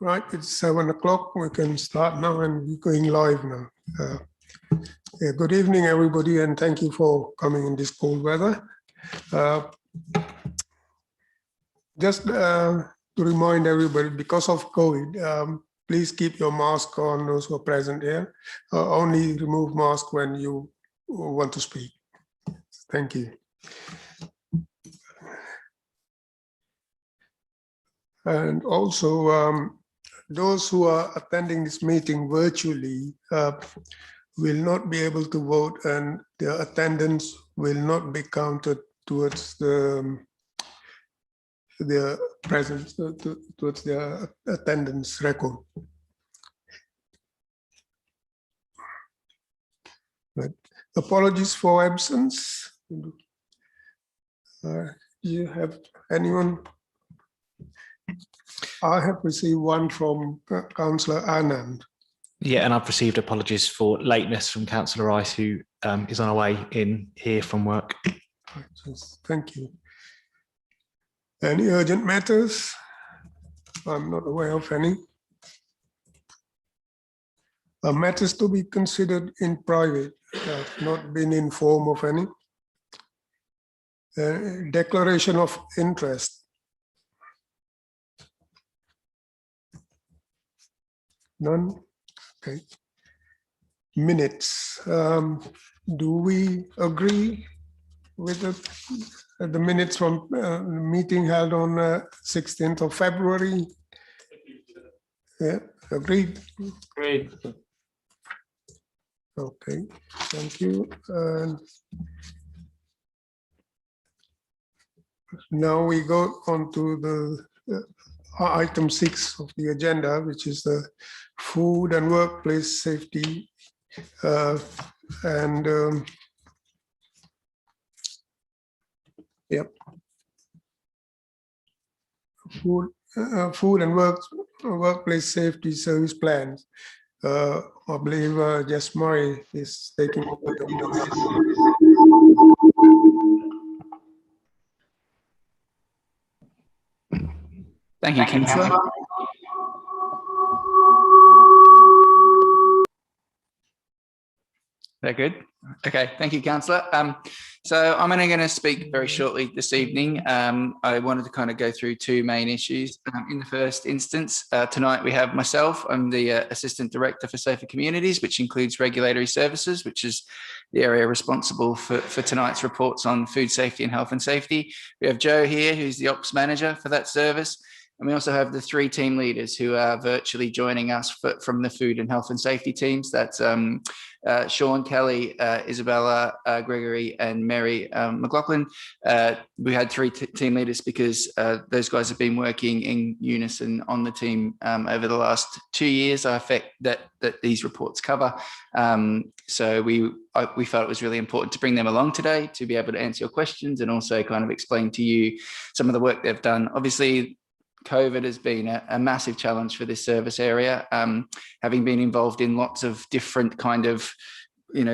Right, it's 7 o'clock. We can start now and we're going live now. Good evening, everybody, and thank you for coming in this cold weather. Just to remind everybody, because of COVID, please keep your mask on, those who are present here. Only remove mask when you want to speak. Thank you. And also, those who are attending this meeting virtually will not be able to vote, and their attendance will not be counted towards their presence, towards their attendance record. Right. Apologies for absence. You have anyone? I have received one from Councillor Anand. Yeah, and I've received apologies for lateness from Councillor Rice, who is on her way in here from work. Thank you. Any urgent matters? I'm not aware of any. Matters to be considered in private. I've not been informed of any. Declaration of interest. None. Okay. Minutes. Do we agree with the minutes from the meeting held on 16th of February? Yeah, agreed. Agreed. Okay, thank you. And now we go on to the item 6 of the agenda, which is the food and workplace safety yep, food and workplace safety service plans. I believe Jess Murray is taking over the lead. Thank you, Councillor. They're good. Okay, thank you, Councillor. So I'm only going to speak very shortly this evening. I wanted to kind of go through two main issues. In the first instance, tonight we have myself. I'm the Assistant Director for Safer Communities, which includes Regulatory Services, which is the area responsible for tonight's reports on food safety and health and safety. We have Joe here, who's the Ops Manager for that service. And we also have the 3 team leaders who are virtually joining us from the food and health and safety teams. That's Sean, Kelly, Isabella, Gregory, and Mary McLaughlin. We had 3 team leaders because those guys have been working in unison on the team over the last 2 years, I think, that these reports cover. So we felt it was really important to bring them along today to be able to answer your questions and also kind of explain to you some of the work they've done. Obviously, COVID has been a massive challenge for this service area, having been involved in lots of different kind of,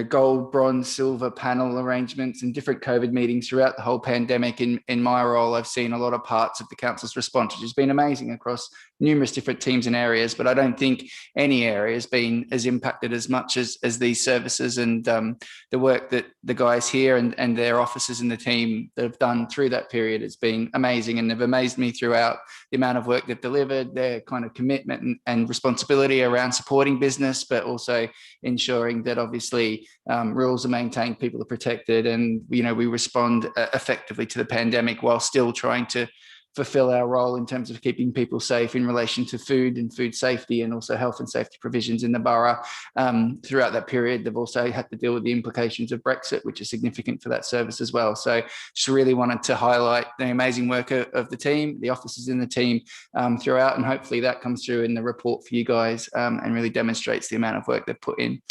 gold, bronze, silver panel arrangements and different COVID meetings throughout the whole pandemic. In my role, I've seen a lot of parts of the council's response, which has been amazing across numerous different teams and areas, but I don't think any area has been as impacted as much as these services, and the work that the guys here and their officers in the team that have done through that period has been amazing, and they've amazed me throughout the amount of work they've delivered, their kind of commitment and responsibility around supporting business, but also ensuring that obviously rules are maintained, people are protected, and we respond effectively to the pandemic while still trying to fulfill our role in terms of keeping people safe in relation to food and food safety and also health and safety provisions in the borough. Throughout that period, they've also had to deal with the implications of Brexit, which is significant for that service as well. So just really wanted to highlight the amazing work of the team, the officers in the team throughout, and hopefully that comes through in the report for you guys and really demonstrates the amount of work they've put in.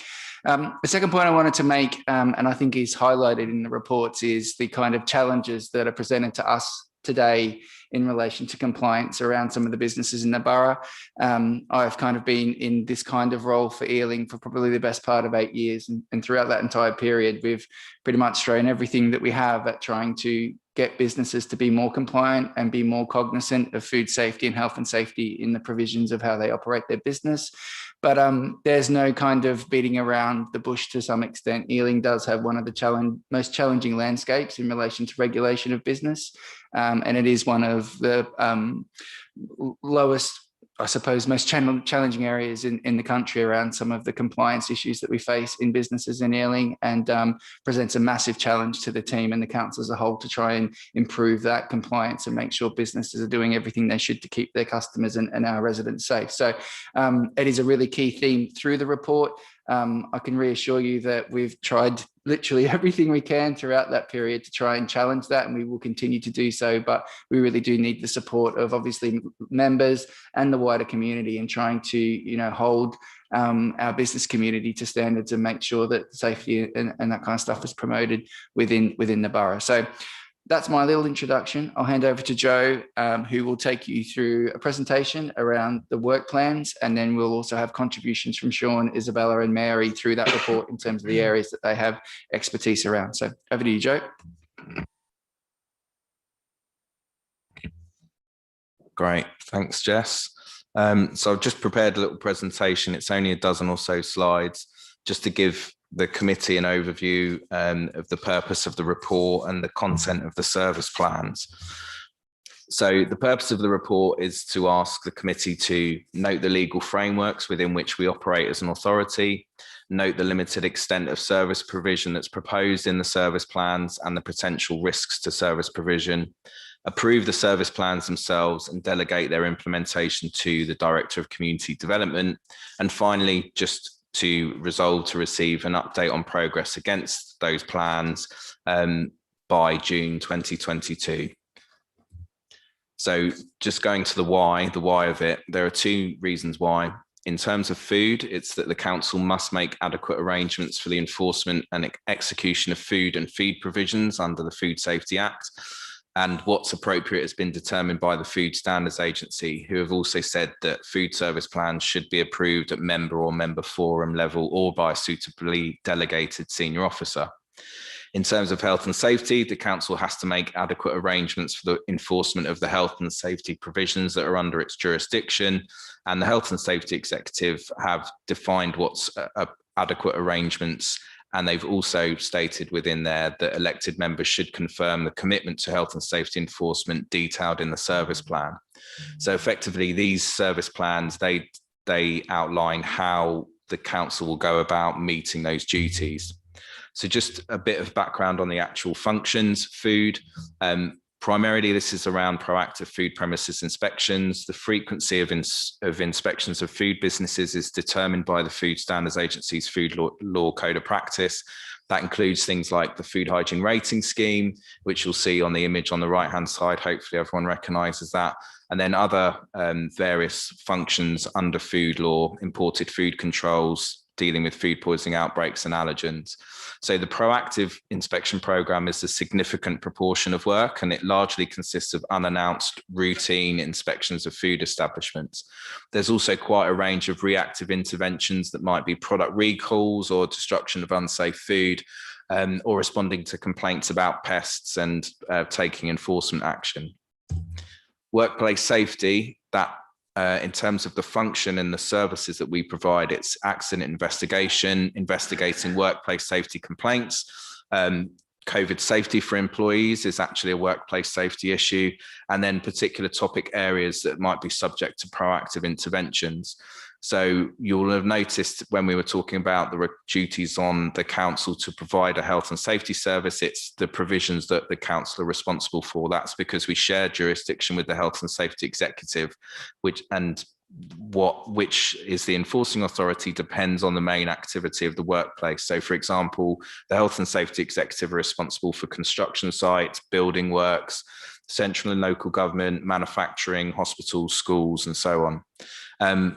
The second point I wanted to make, and I think is highlighted in the reports, is the kind of challenges that are presented to us today in relation to compliance around some of the businesses in the borough. I've kind of been in this kind of role for Ealing for probably the best part of 8 years. And throughout that entire period, we've pretty much thrown everything that we have at trying to get businesses to be more compliant and be more cognizant of food safety and health and safety in the provisions of how they operate their business. But there's no kind of beating around the bush to some extent. Ealing does have one of the most challenging landscapes in relation to regulation of business. And it is one of the lowest, I suppose, most challenging areas in the country around some of the compliance issues that we face in businesses in Ealing, and presents a massive challenge to the team and the council as a whole to try and improve that compliance and make sure businesses are doing everything they should to keep their customers and our residents safe. So it is a really key theme through the report. I can reassure you that we've tried literally everything we can throughout that period to try and challenge that, and we will continue to do so. But we really do need the support of obviously members and the wider community in trying to, hold our business community to standards and make sure that safety and that kind of stuff is promoted within the borough. So that's my little introduction. I'll hand over to Joe, who will take you through a presentation around the work plans, and then we'll also have contributions from Sean, Isabella and Mary through that report in terms of the areas that they have expertise around. So over to you, Joe. Great, thanks, Jess. So I've just prepared a little presentation. It's only a dozen or so slides just to give the committee an overview of the purpose of the report and the content of the service plans. So the purpose of the report is to ask the committee to note the legal frameworks within which we operate as an authority, note the limited extent of service provision that's proposed in the service plans and the potential risks to service provision, approve the service plans themselves and delegate their implementation to the Director of Community Development, and finally just to resolve to receive an update on progress against those plans by June 2022. So just going to the why of it, there are two reasons why. In terms of food, it's that the council must make adequate arrangements for the enforcement and execution of food and feed provisions under the Food Safety Act. And what's appropriate has been determined by the Food Standards Agency, who have also said that food service plans should be approved at member or member forum level or by a suitably delegated senior officer. In terms of health and safety, the council has to make adequate arrangements for the enforcement of the health and safety provisions that are under its jurisdiction. And the Health and Safety Executive have defined what's adequate arrangements. And they've also stated within there that elected members should confirm the commitment to health and safety enforcement detailed in the service plan. So effectively, these service plans, they outline how the council will go about meeting those duties. So just a bit of background on the actual functions. Food, primarily this is around proactive food premises inspections. The frequency of inspections of food businesses is determined by the Food Standards Agency's Food Law Code of Practice. That includes things like the Food Hygiene Rating Scheme, which you'll see on the image on the right-hand side. Hopefully everyone recognises that. And then other various functions under food law, imported food controls, dealing with food poisoning outbreaks and allergens. So the proactive inspection program is a significant proportion of work, and it largely consists of unannounced routine inspections of food establishments. There's also quite a range of reactive interventions that might be product recalls or destruction of unsafe food, or responding to complaints about pests and taking enforcement action. Workplace safety, that in terms of the function and the services that we provide, it's accident investigation, investigating workplace safety complaints. COVID safety for employees is actually a workplace safety issue, and then particular topic areas that might be subject to proactive interventions. So you'll have noticed when we were talking about the duties on the council to provide a health and safety service, it's the provisions that the council are responsible for. That's because we share jurisdiction with the Health and Safety Executive, which is the enforcing authority depends on the main activity of the workplace. So for example, the Health and Safety Executive are responsible for construction sites, building works, central and local government, manufacturing, hospitals, schools, and so on.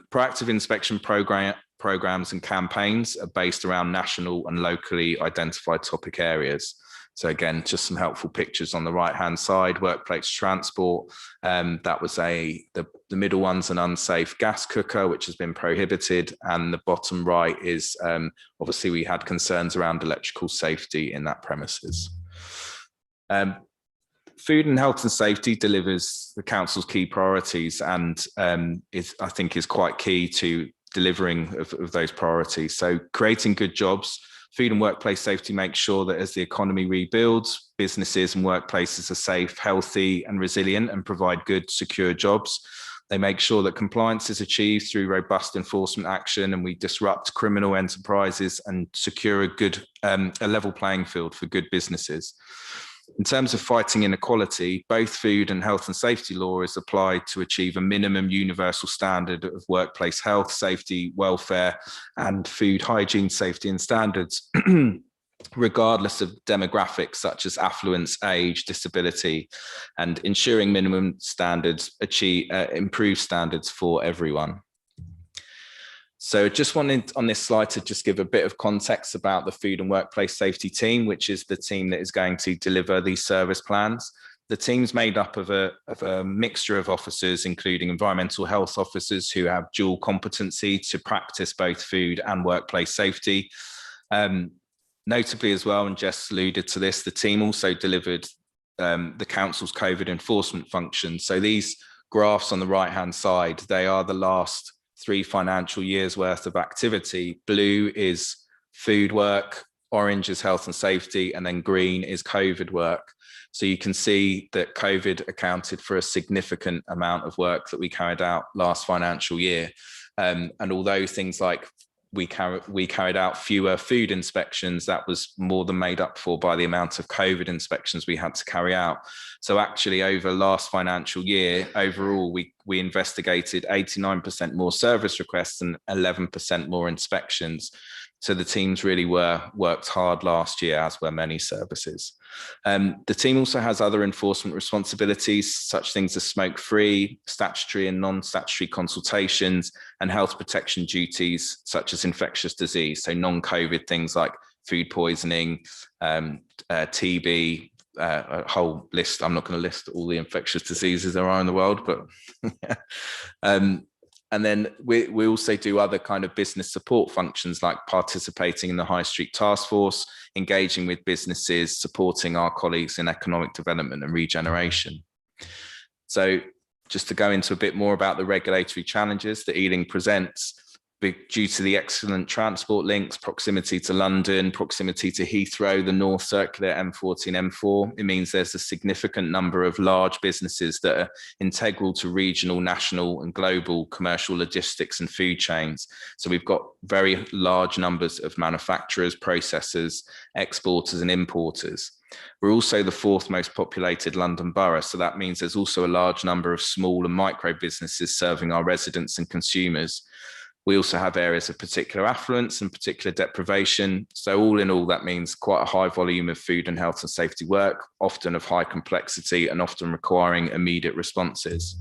Proactive inspection programs and campaigns are based around national and locally identified topic areas. So again, just some helpful pictures on the right-hand side. Workplace transport, that was the middle one's an unsafe gas cooker, which has been prohibited. And the bottom right is, obviously we had concerns around electrical safety in that premises. Food and health and safety delivers the council's key priorities and I think is quite key to delivering of those priorities. So creating good jobs. Food and workplace safety makes sure that as the economy rebuilds, businesses and workplaces are safe, healthy and resilient and provide good, secure jobs. They make sure that compliance is achieved through robust enforcement action, and we disrupt criminal enterprises and secure a level playing field for good businesses. In terms of fighting inequality, both food and health and safety law is applied to achieve a minimum universal standard of workplace health, safety, welfare, and food hygiene, safety and standards, regardless of demographics such as affluence, age, disability, and ensuring minimum standards improve standards for everyone. So just wanted on this slide to just give a bit of context about the food and workplace safety team, which is the team that is going to deliver these service plans. The team's made up of a mixture of officers, including environmental health officers who have dual competency to practice both food and workplace safety. Notably as well, and Jess alluded to this, the team also delivered the council's COVID enforcement function. So these graphs on the right-hand side, they are the last 3 financial years worth of activity. Blue is food work, orange is health and safety, and then green is COVID work. So you can see that COVID accounted for a significant amount of work that we carried out last financial year. And although things like we carried out fewer food inspections, that was more than made up for by the amount of COVID inspections we had to carry out. So actually over last financial year, overall, we investigated 89% more service requests and 11% more inspections. So the teams really worked hard last year, as were many services. The team also has other enforcement responsibilities, such things as smoke-free, statutory and non-statutory consultations, and health protection duties, such as infectious disease. So non-COVID things like food poisoning, TB, a whole list. I'm not going to list all the infectious diseases there are in the world, but and then we also do other kind of business support functions like participating in the High Street Task Force, engaging with businesses, supporting our colleagues in economic development and regeneration. So just to go into a bit more about the regulatory challenges that Ealing presents, due to the excellent transport links, proximity to London, proximity to Heathrow, the North Circular, M14, M4, it means there's a significant number of large businesses that are integral to regional, national and global commercial logistics and food chains. So we've got very large numbers of manufacturers, processors, exporters and importers. We're also the 4th most populated London borough. So that means there's also a large number of small and micro businesses serving our residents and consumers. We also have areas of particular affluence and particular deprivation. So all in all, that means quite a high volume of food and health and safety work, often of high complexity and often requiring immediate responses.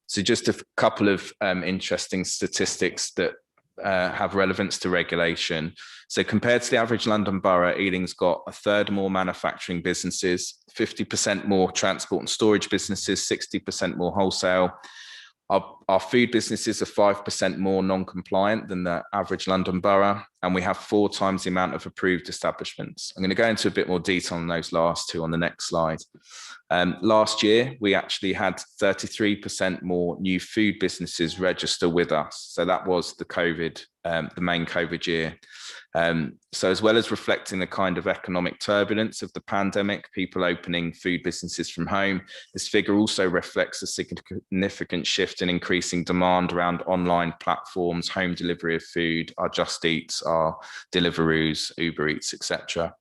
So just a couple of interesting statistics that have relevance to regulation. So compared to the average London borough, Ealing's got 1/3 more manufacturing businesses, 50% more transport and storage businesses, 60% more wholesale. Our food businesses are 5% more non-compliant than the average London borough, and we have 4 times the amount of approved establishments. I'm going to go into a bit more detail on those last 2 on the next slide. Last year, we actually had 33% more new food businesses register with us. So that was the main COVID year. So as well as reflecting the kind of economic turbulence of the pandemic, people opening food businesses from home, this figure also reflects a significant shift in increasing demand around online platforms, home delivery of food, our Just Eats, our Deliveroos, Uber Eats, etc.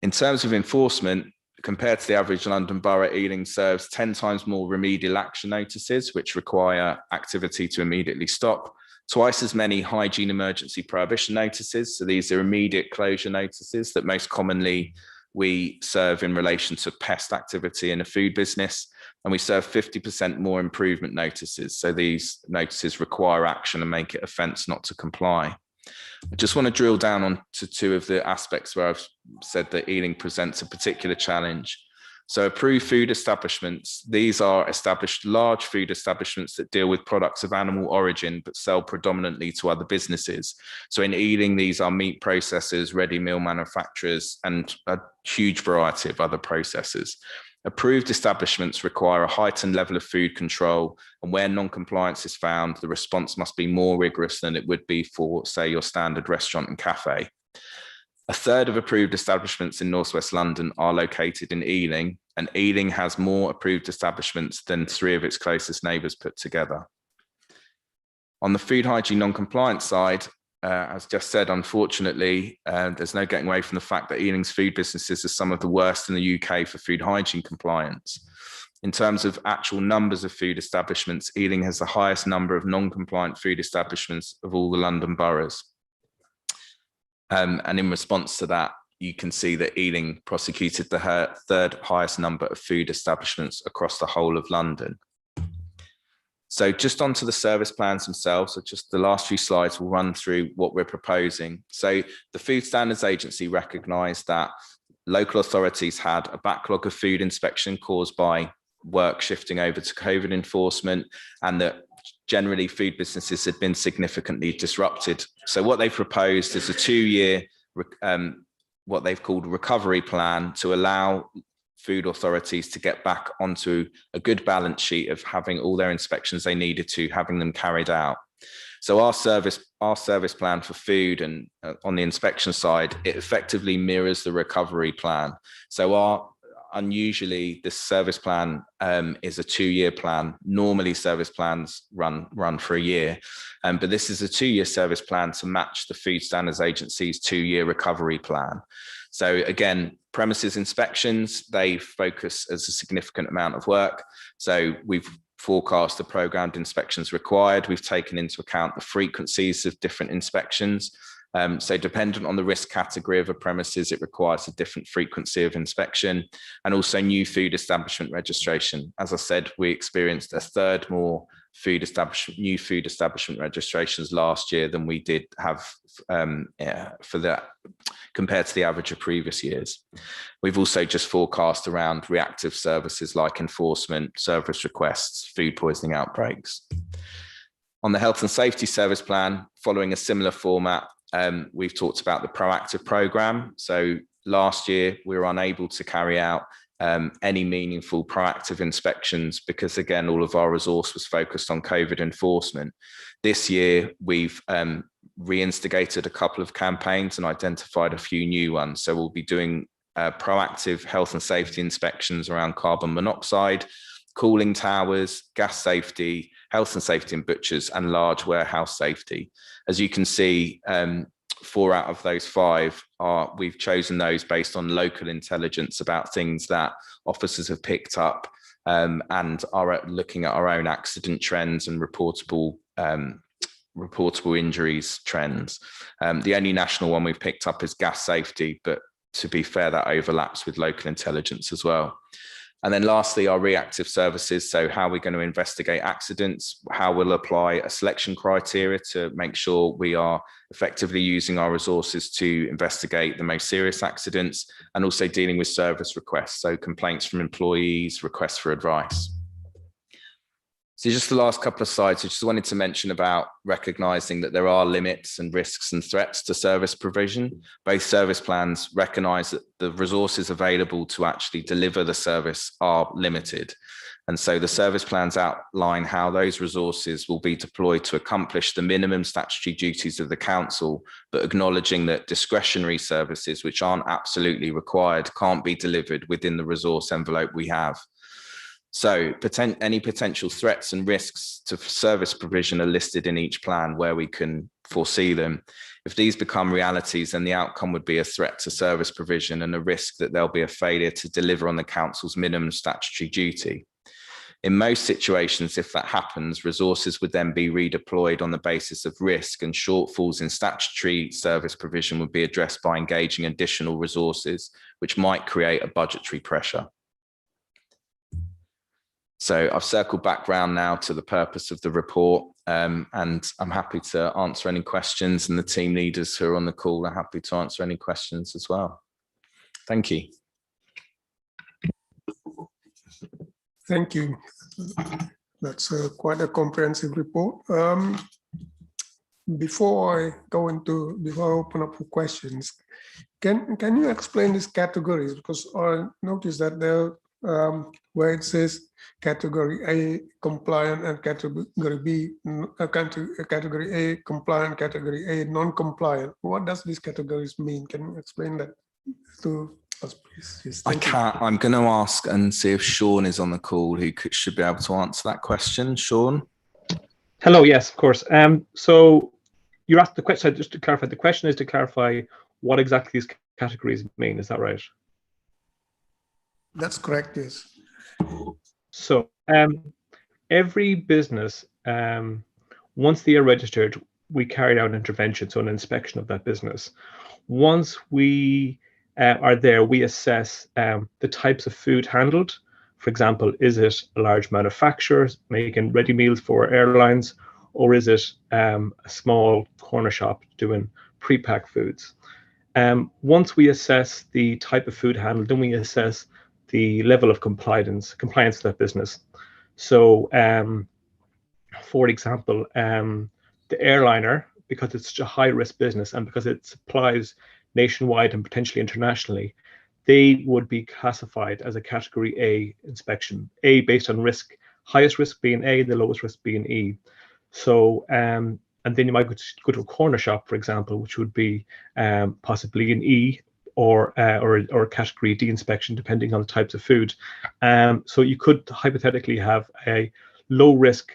In terms of enforcement, compared to the average London borough, Ealing serves 10 times more remedial action notices, which require activity to immediately stop, twice as many hygiene emergency prohibition notices. So these are immediate closure notices that most commonly we serve in relation to pest activity in a food business. And we serve 50% more improvement notices. So these notices require action and make it offence not to comply. I just want to drill down on to two of the aspects where I've said that Ealing presents a particular challenge. So approved food establishments, these are established large food establishments that deal with products of animal origin, but sell predominantly to other businesses. So in Ealing, these are meat processors, ready meal manufacturers, and a huge variety of other processors. Approved establishments require a heightened level of food control, and where non-compliance is found, the response must be more rigorous than it would be for, say, your standard restaurant and cafe. A third of approved establishments in Northwest London are located in Ealing, and Ealing has more approved establishments than 3 of its closest neighbours put together. On the food hygiene non-compliance side, as just said, unfortunately, there's no getting away from the fact that Ealing's food businesses are some of the worst in the UK for food hygiene compliance. In terms of actual numbers of food establishments, Ealing has the highest number of non-compliant food establishments of all the London boroughs. And in response to that, you can see that Ealing prosecuted the third highest number of food establishments across the whole of London. So just onto the service plans themselves. So just the last few slides will run through what we're proposing. So the Food Standards Agency recognised that local authorities had a backlog of food inspection caused by work shifting over to COVID enforcement, and that generally food businesses had been significantly disrupted. So what they've proposed is a 2-year, what they've called recovery plan, to allow food authorities to get back onto a good balance sheet of having all their inspections they needed to, having them carried out. So our service plan for food and on the inspection side, it effectively mirrors the recovery plan. So unusually, this service plan is a 2-year plan. Normally, service plans run for a year, but this is a 2-year service plan to match the Food Standards Agency's 2-year recovery plan. So again, premises inspections, they focus as a significant amount of work. So we've forecast the programmed inspections required. We've taken into account the frequencies of different inspections. So dependent on the risk category of a premises, it requires a different frequency of inspection, and also new food establishment registration. As I said, we experienced a third more new food establishment registrations last year than we did have for that compared to the average of previous years. We've also just forecast around reactive services like enforcement, service requests, food poisoning outbreaks. On the health and safety service plan, following a similar format, we've talked about the proactive program. So last year we were unable to carry out any meaningful proactive inspections because, again, all of our resource was focused on COVID enforcement. This year we've reinstigated a couple of campaigns and identified a few new ones. So we'll be doing proactive health and safety inspections around carbon monoxide, cooling towers, gas safety, health and safety in butchers, and large warehouse safety. As you can see, 4 out of those 5 we've chosen those based on local intelligence about things that officers have picked up, and are looking at our own accident trends and reportable injuries trends. The only national one we've picked up is gas safety, but to be fair, that overlaps with local intelligence as well. And then lastly, our reactive services. So how we're going to investigate accidents, how we'll apply a selection criteria to make sure we are effectively using our resources to investigate the most serious accidents, and also dealing with service requests. So complaints from employees, requests for advice. So just the last couple of slides, I just wanted to mention about recognizing that there are limits and risks and threats to service provision. Both service plans recognize that the resources available to actually deliver the service are limited. And so the service plans outline how those resources will be deployed to accomplish the minimum statutory duties of the council, but acknowledging that discretionary services, which aren't absolutely required, can't be delivered within the resource envelope we have. So any potential threats and risks to service provision are listed in each plan where we can foresee them. If these become realities, then the outcome would be a threat to service provision and a risk that there'll be a failure to deliver on the council's minimum statutory duty. In most situations, if that happens, resources would then be redeployed on the basis of risk, and shortfalls in statutory service provision would be addressed by engaging additional resources, which might create a budgetary pressure. So I've circled back round now to the purpose of the report, and I'm happy to answer any questions, and the team leaders who are on the call are happy to answer any questions as well. Thank you. Thank you. That's quite a comprehensive report. Before I open up for questions, can you explain these categories? Because I noticed that there, where it says category A compliant and category B, category A compliant, category A non-compliant. What does these categories mean? Can you explain that to us, please? Yes, I can't. I'm going to ask and see if Sean is on the call, who should be able to answer that question. Sean? Hello, yes, of course. So you asked the question, just to clarify, the question is to clarify what exactly these categories mean, is that right? That's correct, yes. So every business, once they are registered, we carried out an intervention, so an inspection of that business. Once we are there, we assess the types of food handled. For example, is it a large manufacturer making ready meals for airlines, or is it a small corner shop doing pre-packed foods? Once we assess the type of food handled, then we assess the level of compliance of that business. So, for example, the airliner, because it's such a high-risk business and because it supplies nationwide and potentially internationally, they would be classified as a category A inspection, A based on risk, highest risk being A, the lowest risk being E. So, and then you might go to a corner shop, for example, which would be possibly an E or a category D inspection, depending on the types of food. So you could hypothetically have a low risk.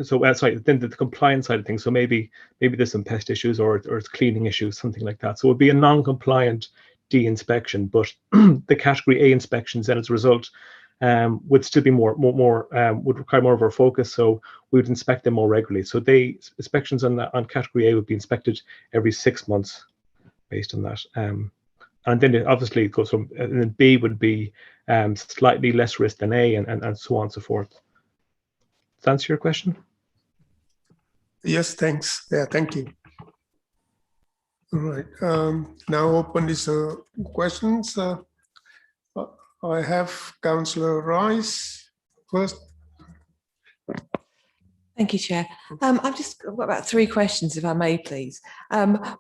So then the compliance side of things. So maybe there's some pest issues or it's cleaning issues, something like that. So it would be a non-compliant D inspection, but the category A inspections then as a result would still be would require more of our focus. So we would inspect them more regularly. So inspections on category A would be inspected every 6 months based on that. And then it obviously goes from, and then B would be slightly less risk than A, and so on and so forth. Does that answer your question? Yes, thanks. Yeah, thank you. All right. Now open these questions. I have Councillor Rice first. Thank you, Chair. I've just got about 3 questions, if I may, please.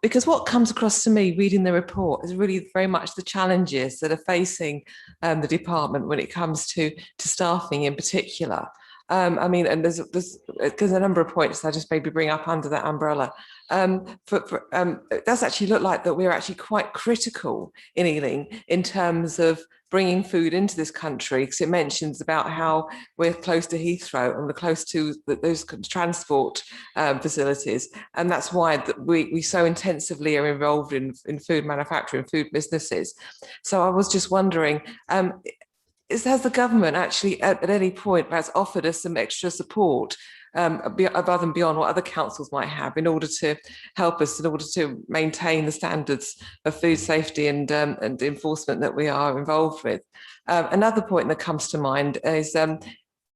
Because what comes across to me reading the report is really very much the challenges that are facing the department when it comes to staffing in particular. I mean, and there's a number of points I just maybe bring up under that umbrella. It does actually look like that we're actually quite critical in Ealing in terms of bringing food into this country, because it mentions about how we're close to Heathrow and we're close to those transport facilities, and that's why we so intensively are involved in food manufacturing, food businesses. So I was just wondering, has the government actually at any point perhaps offered us some extra support above and beyond what other councils might have in order to help us, in order to maintain the standards of food safety and enforcement that we are involved with? Another point that comes to mind is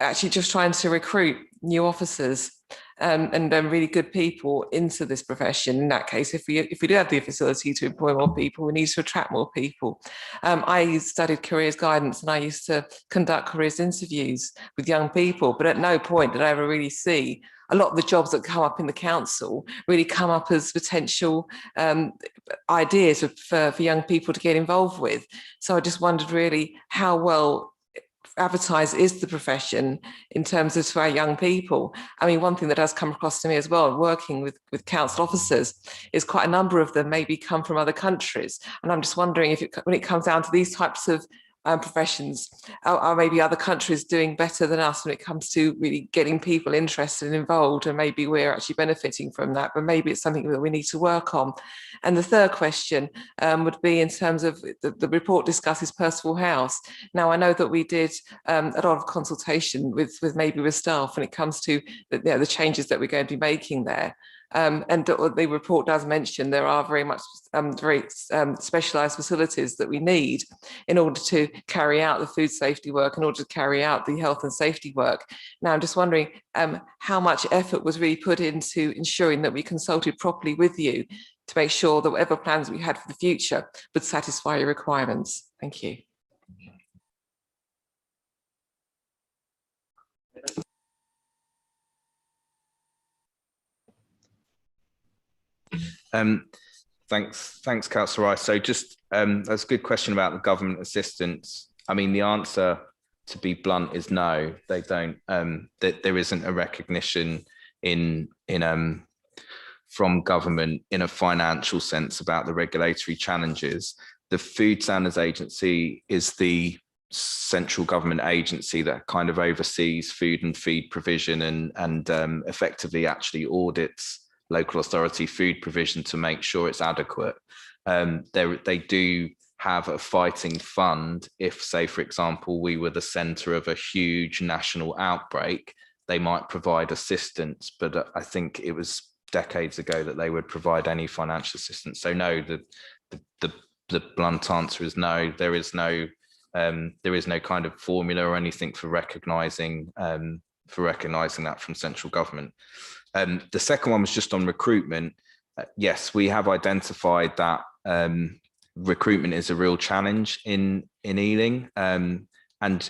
actually just trying to recruit new officers and really good people into this profession. In that case, if we do have the facility to employ more people, we need to attract more people. I studied careers guidance and I used to conduct careers interviews with young people, but at no point did I ever really see a lot of the jobs that come up in the council really come up as potential ideas for young people to get involved with. So I just wondered really how well advertised is the profession in terms of to our young people. I mean, one thing that has come across to me as well, working with council officers, is quite a number of them maybe come from other countries. And I'm just wondering if when it comes down to these types of professions, are maybe other countries doing better than us when it comes to really getting people interested and involved, and maybe we're actually benefiting from that, but maybe it's something that we need to work on. And the third question would be in terms of the report discusses Percival House. Now, I know that we did a lot of consultation with staff when it comes to the changes that we're going to be making there. And the report does mention there are very much very specialised facilities that we need in order to carry out the food safety work, in order to carry out the health and safety work. Now, I'm just wondering how much effort was really put into ensuring that we consulted properly with you to make sure that whatever plans we had for the future would satisfy your requirements. Thank you. Thanks, Councillor Rice. So just that's a good question about the government assistance. I mean, the answer, to be blunt, is no. They don't. That there isn't a recognition from government in a financial sense about the regulatory challenges. The Food Standards Agency is the central government agency that kind of oversees food and feed provision and effectively actually audits local authority food provision to make sure it's adequate. They do have a fighting fund if, say, for example, we were the centre of a huge national outbreak. They might provide assistance, but I think it was decades ago that they would provide any financial assistance. So no, the blunt answer is no. There is no kind of formula or anything for recognising that from central government. The second one was just on recruitment. Yes, we have identified that recruitment is a real challenge in Ealing, and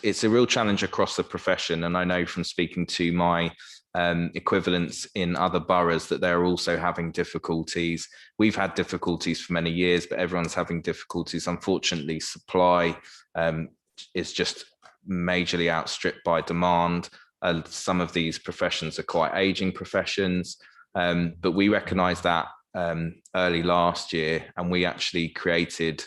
it's a real challenge across the profession. And I know from speaking to my equivalents in other boroughs that they're also having difficulties. We've had difficulties for many years, but everyone's having difficulties. Unfortunately, supply is just majorly outstripped by demand. Some of these professions are quite aging professions, but we recognised that early last year, and we actually created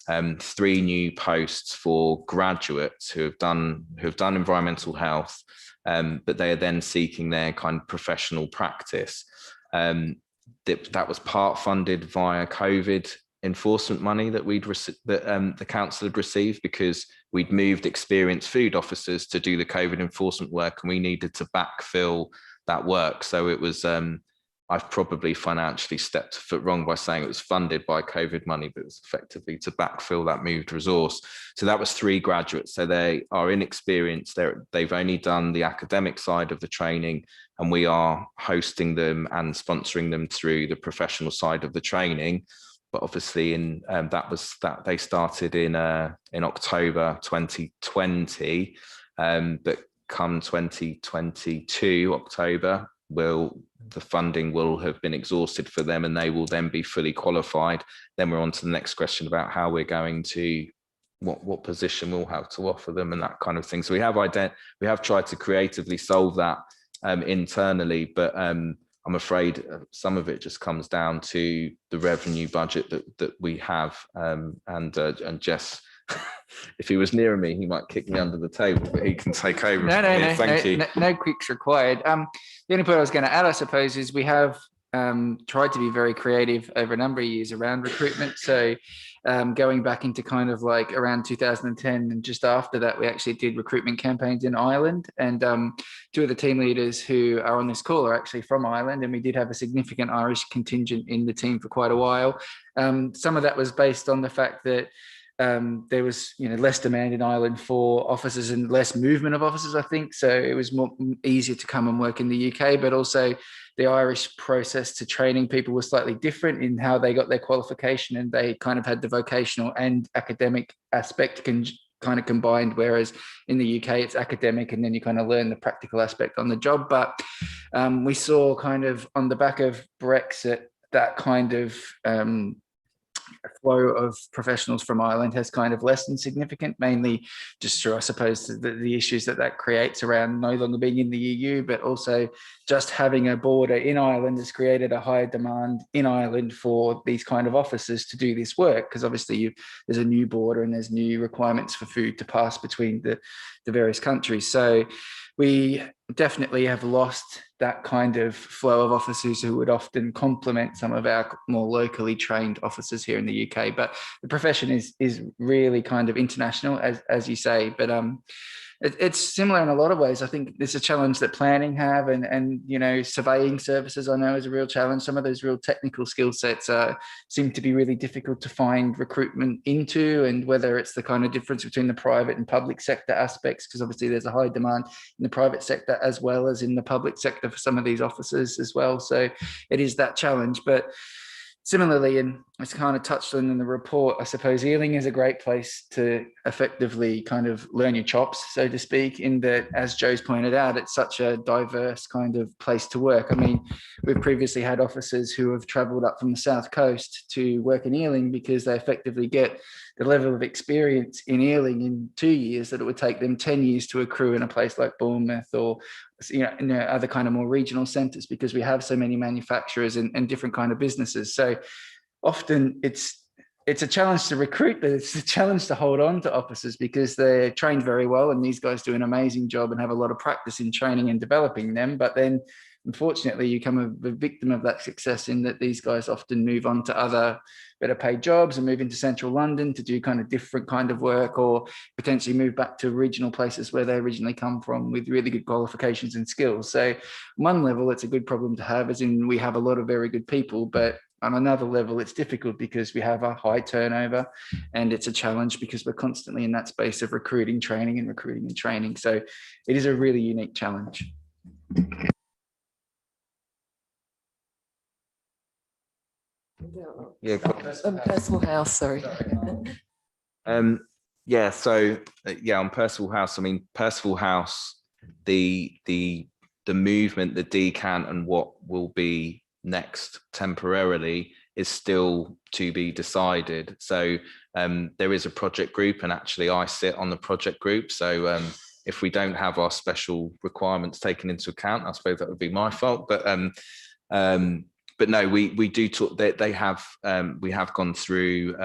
3 new posts for graduates who have done environmental health, but they are then seeking their kind of professional practice. That was part funded via COVID enforcement money that the council had received, because we'd moved experienced food officers to do the COVID enforcement work, and we needed to backfill that work. So it was, I've probably financially stepped a foot wrong by saying it was funded by COVID money, but it was effectively to backfill that moved resource. So that was 3 graduates. So they are inexperienced. They've only done the academic side of the training, and we are hosting them and sponsoring them through the professional side of the training. But obviously, that they started in October 2020, but come 2022 October, the funding will have been exhausted for them, and they will then be fully qualified. Then we're on to the next question about how we're going to what position we'll have to offer them and that kind of thing. So we have tried to creatively solve that internally, but I'm afraid some of it just comes down to the revenue budget that we have. And Jess, if he was near me, he might kick me under the table, but he can take over. No, Thank you. No quicks required. The only point I was going to add, I suppose, is we have tried to be very creative over a number of years around recruitment. So going back into kind of like around 2010 and just after that, we actually did recruitment campaigns in Ireland, and 2 of the team leaders who are on this call are actually from Ireland, and we did have a significant Irish contingent in the team for quite a while. Some of that was based on the fact that there was less demand in Ireland for officers and less movement of officers, I think. So it was easier to come and work in the UK, but also the Irish process to training people was slightly different in how they got their qualification, and they kind of had the vocational and academic aspect kind of combined, whereas in the UK it's academic and then you kind of learn the practical aspect on the job. But we saw kind of on the back of Brexit, that kind of flow of professionals from Ireland has kind of less than significant, mainly just through, I suppose, the issues that creates around no longer being in the EU, but also just having a border in Ireland has created a higher demand in Ireland for these kind of officers to do this work, because obviously there's a new border and there's new requirements for food to pass between the various countries. So we definitely have lost that kind of flow of officers who would often complement some of our more locally trained officers here in the UK. But the profession is really kind of international, as you say. But It's similar in a lot of ways. I think it's a challenge that planning have, and you know, surveying services I know is a real challenge. Some of those real technical skill sets seem to be really difficult to find recruitment into, and whether it's the kind of difference between the private and public sector aspects, because obviously there's a high demand in the private sector as well as in the public sector for some of these offices as well. So it is that challenge. But similarly, and it's kind of touched on in the report, I suppose Ealing is a great place to effectively kind of learn your chops, so to speak, in that, as Joe's pointed out, it's such a diverse kind of place to work. I mean, we've previously had officers who have travelled up from the South Coast to work in Ealing because they effectively get the level of experience in Ealing in 2 years that it would take them 10 years to accrue in a place like Bournemouth or other kind of more regional centres, because we have so many manufacturers and different kind of businesses. So often it's a challenge to recruit, but it's a challenge to hold on to officers because they're trained very well, and these guys do an amazing job and have a lot of practice in training and developing them. But then unfortunately you become a victim of that success in that these guys often move on to other better paid jobs and move into central London to do kind of different kind of work, or potentially move back to regional places where they originally come from with really good qualifications and skills. So on one level, it's a good problem to have, as in we have a lot of very good people, but on another level, it's difficult because we have a high turnover, and it's a challenge because we're constantly in that space of recruiting, training and recruiting and training. So it is a really unique challenge. Yeah, Percival House, sorry. Yeah, so on Percival House, I mean, Percival House, the movement, the decant and what will be next temporarily is still to be decided. So there is a project group, and actually I sit on the project group. So if we don't have our special requirements taken into account, I suppose that would be my fault. But no, we do talk. They have we have gone through.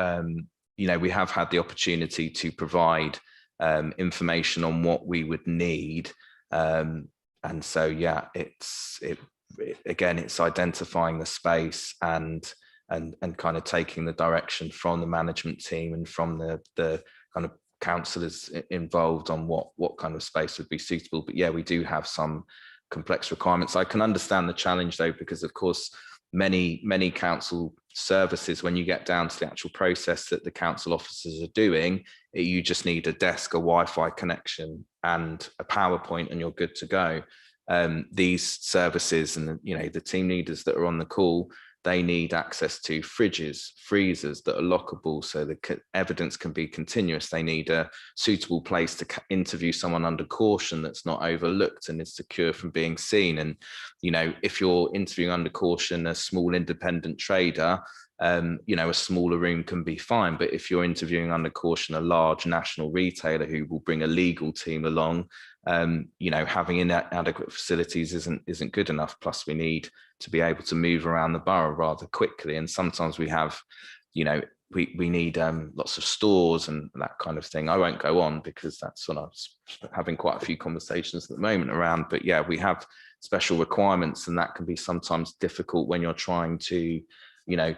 We have had the opportunity to provide information on what we would need, and so yeah, again, it's identifying the space and kind of taking the direction from the management team and from the kind of councillors involved on what kind of space would be suitable. But yeah, we do have some complex requirements. I can understand the challenge though, because of course many council services, when you get down to the actual process that the council officers are doing, you just need a desk, a Wi-Fi connection and a PowerPoint and you're good to go. These services and the team leaders that are on the call, they need access to fridges, freezers that are lockable so the evidence can be continuous. They need a suitable place to interview someone under caution that's not overlooked and is secure from being seen. And, if you're interviewing under caution a small independent trader, a smaller room can be fine. But if you're interviewing under caution a large national retailer who will bring a legal team along, having inadequate facilities isn't good enough. Plus, we need to be able to move around the borough rather quickly. And sometimes we have, we need lots of stores and that kind of thing. I won't go on because that's what I was having quite a few conversations at the moment around. But yeah, we have special requirements, and that can be sometimes difficult when you're trying to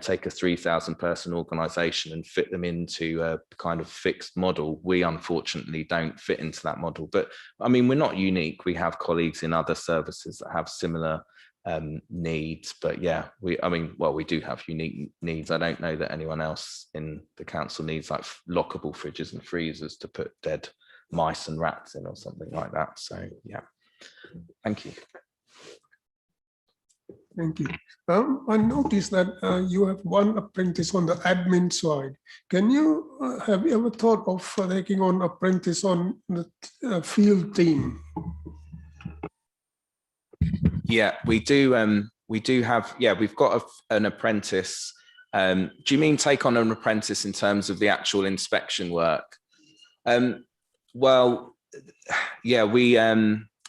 take a 3,000 person organization and fit them into a kind of fixed model. We unfortunately don't fit into that model, but I mean, we're not unique. We have colleagues in other services that have similar needs, but yeah, we do have unique needs. I don't know that anyone else in the council needs like lockable fridges and freezers to put dead mice and rats in or something like that. So yeah, thank you. Thank you. I noticed that you have one apprentice on the admin side. Have you ever thought of taking on apprentice on the field team? Yeah, we do. We do have. Yeah, we've got an apprentice. Do you mean take on an apprentice in terms of the actual inspection work? Well, yeah, we.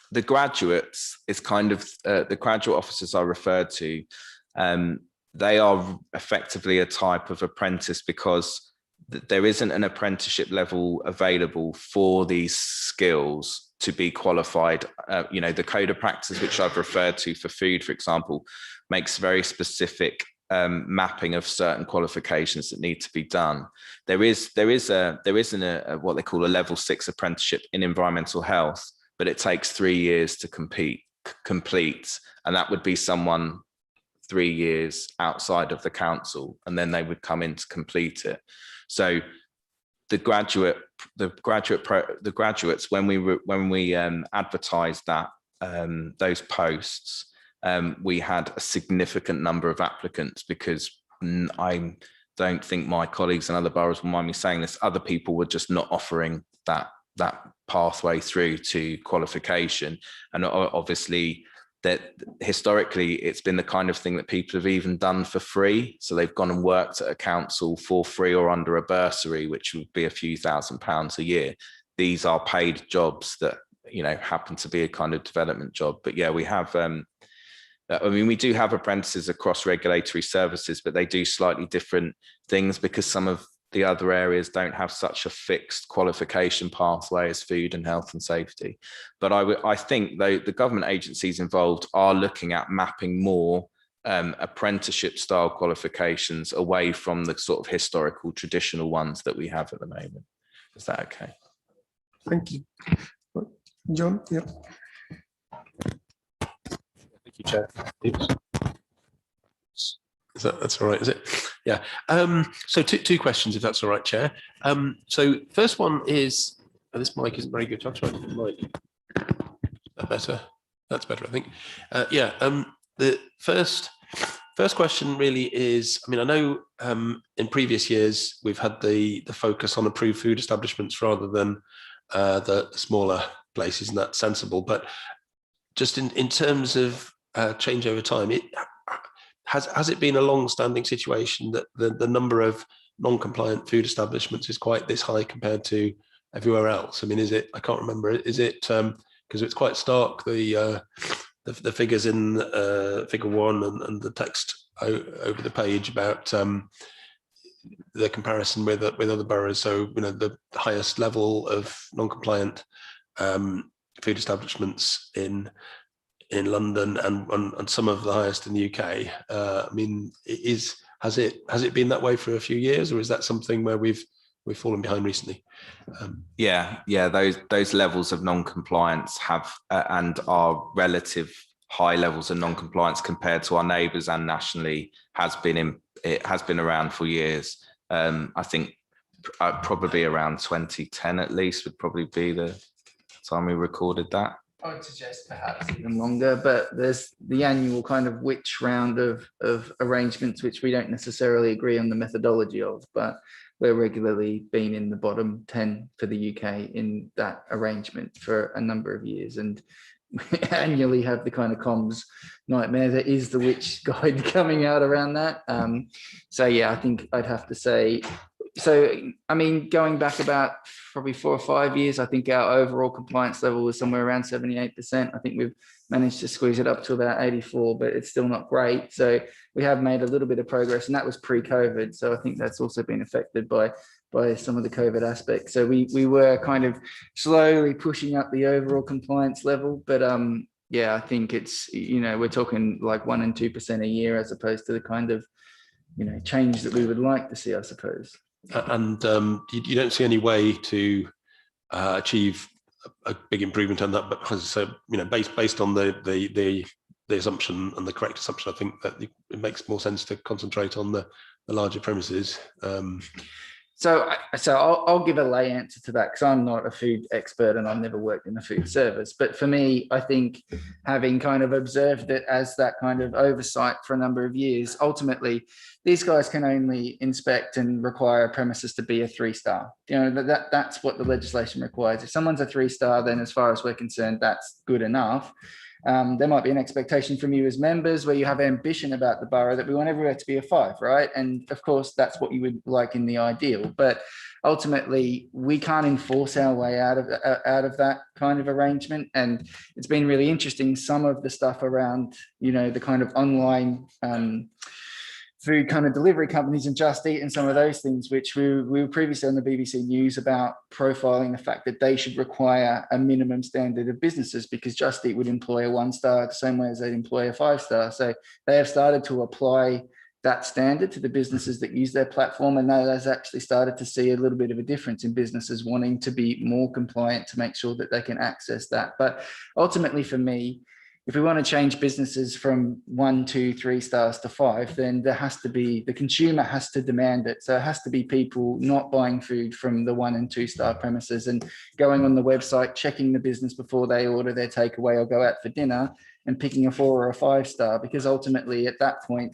The graduates is kind of the graduate officers I referred to. They are effectively a type of apprentice because there isn't an apprenticeship level available for these skills to be qualified. The code of practice, which I've referred to for food, for example, makes very specific mapping of certain qualifications that need to be done. There isn't a what they call a level 6 apprenticeship in environmental health, but it takes 3 years to complete, and that would be someone 3 years outside of the council, and then they would come in to complete it. So the graduates, when we advertised that those posts, we had a significant number of applicants, because I don't think my colleagues in other boroughs will mind me saying this, other people were just not offering that pathway through to qualification. And obviously that historically it's been the kind of thing that people have even done for free. So they've gone and worked at a council for free or under a bursary, which would be a few £1,000s a year. These are paid jobs that, you know, happen to be a kind of development job. But yeah, we have, I mean, we do have apprentices across regulatory services, but they do slightly different things, because some of the other areas don't have such a fixed qualification pathway as food and health and safety. But I think though the government agencies involved are looking at mapping more apprenticeship style qualifications away from the sort of historical traditional ones that we have at the moment. Is that okay? Thank you. John, yeah. Thank you, Chair. That's all right, is it? Yeah. So two questions, if that's all right, Chair. So first one is, this mic isn't very good. I'll try the mic. Is that better? That's better, I think. Yeah. The first question really is, I mean, I know in previous years we've had the focus on approved food establishments rather than the smaller places, and that's sensible. But just in terms of change over time, has it been a long-standing situation that the number of non-compliant food establishments is quite this high compared to everywhere else? I mean, is it? I can't remember. Is it because it's quite stark, the figures in figure 1 and the text over the page about the comparison with other boroughs. So, you know, the highest level of non-compliant food establishments in London and some of the highest in the UK. I mean, has it been that way for a few years, or is that something where we've fallen behind recently? Yeah, those levels of non-compliance have and our relative high levels of non-compliance compared to our neighbours and nationally has been around for years. I think probably around 2010 at least would probably be the time we recorded that. I would suggest perhaps even longer, but there's the annual kind of witch round of arrangements, which we don't necessarily agree on the methodology of, but we're regularly been in the bottom 10 for the UK in that arrangement for a number of years. And we annually have the kind of comms nightmare that is the witch guide coming out around that. So yeah, I think I'd have to say, so, I mean, going back about probably 4 or 5 years, I think our overall compliance level was somewhere around 78%. I think we've managed to squeeze it up to about 84, but it's still not great. So we have made a little bit of progress, and that was pre-COVID. So I think that's also been affected by some of the COVID aspects. So we were kind of slowly pushing up the overall compliance level. But yeah, I think it's, you know, we're talking like 1% and 2% a year, as opposed to the kind of, you know, change that we would like to see, I suppose. And you don't see any way to achieve a big improvement on that, but as I said, you know, based on the assumption and the correct assumption, I think that it makes more sense to concentrate on the larger premises. So I'll give a lay answer to that, because I'm not a food expert and I've never worked in the food service. But for me, I think having kind of observed it as that kind of oversight for a number of years, ultimately, these guys can only inspect and require a premises to be a 3-star. You know, that's what the legislation requires. If someone's a 3-star, then as far as we're concerned, that's good enough. There might be an expectation from you as members where you have ambition about the borough that we want everywhere to be a 5, right? And of course, that's what you would like in the ideal. But ultimately, we can't enforce our way out of that kind of arrangement. And it's been really interesting, some of the stuff around, you know, the kind of online food kind of delivery companies and Just Eat and some of those things, which we were previously on the BBC News about profiling the fact that they should require a minimum standard of businesses, because Just Eat would employ a 1-star the same way as they'd employ a 5-star. So they have started to apply that standard to the businesses that use their platform, and that has actually started to see a little bit of a difference in businesses wanting to be more compliant to make sure that they can access that. But ultimately for me, if we want to change businesses from 1, 2, 3 stars to 5, then there has to be, the consumer has to demand it. So it has to be people not buying food from the 1 and 2 star premises and going on the website, checking the business before they order their takeaway or go out for dinner and picking a 4 or a 5 star, because ultimately at that point,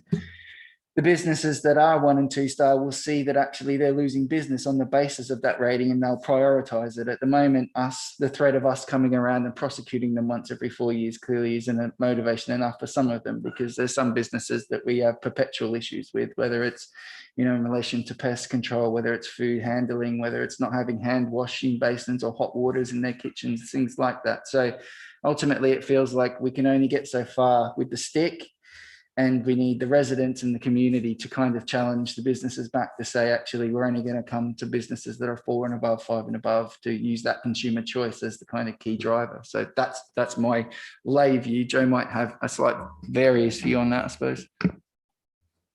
the businesses that are 1 and 2 star will see that actually they're losing business on the basis of that rating, and they'll prioritize it. At the moment, the threat of us coming around and prosecuting them once every 4 years clearly isn't a motivation enough for some of them, because there's some businesses that we have perpetual issues with, whether it's, you know, in relation to pest control, whether it's food handling, whether it's not having hand washing basins or hot waters in their kitchens, things like that. So ultimately, it feels like we can only get so far with the stick. And we need the residents and the community to kind of challenge the businesses back to say, actually, we're only going to come to businesses that are 4 and above, 5 and above, to use that consumer choice as the kind of key driver. So that's my lay view. Joe might have a slight various view on that, I suppose.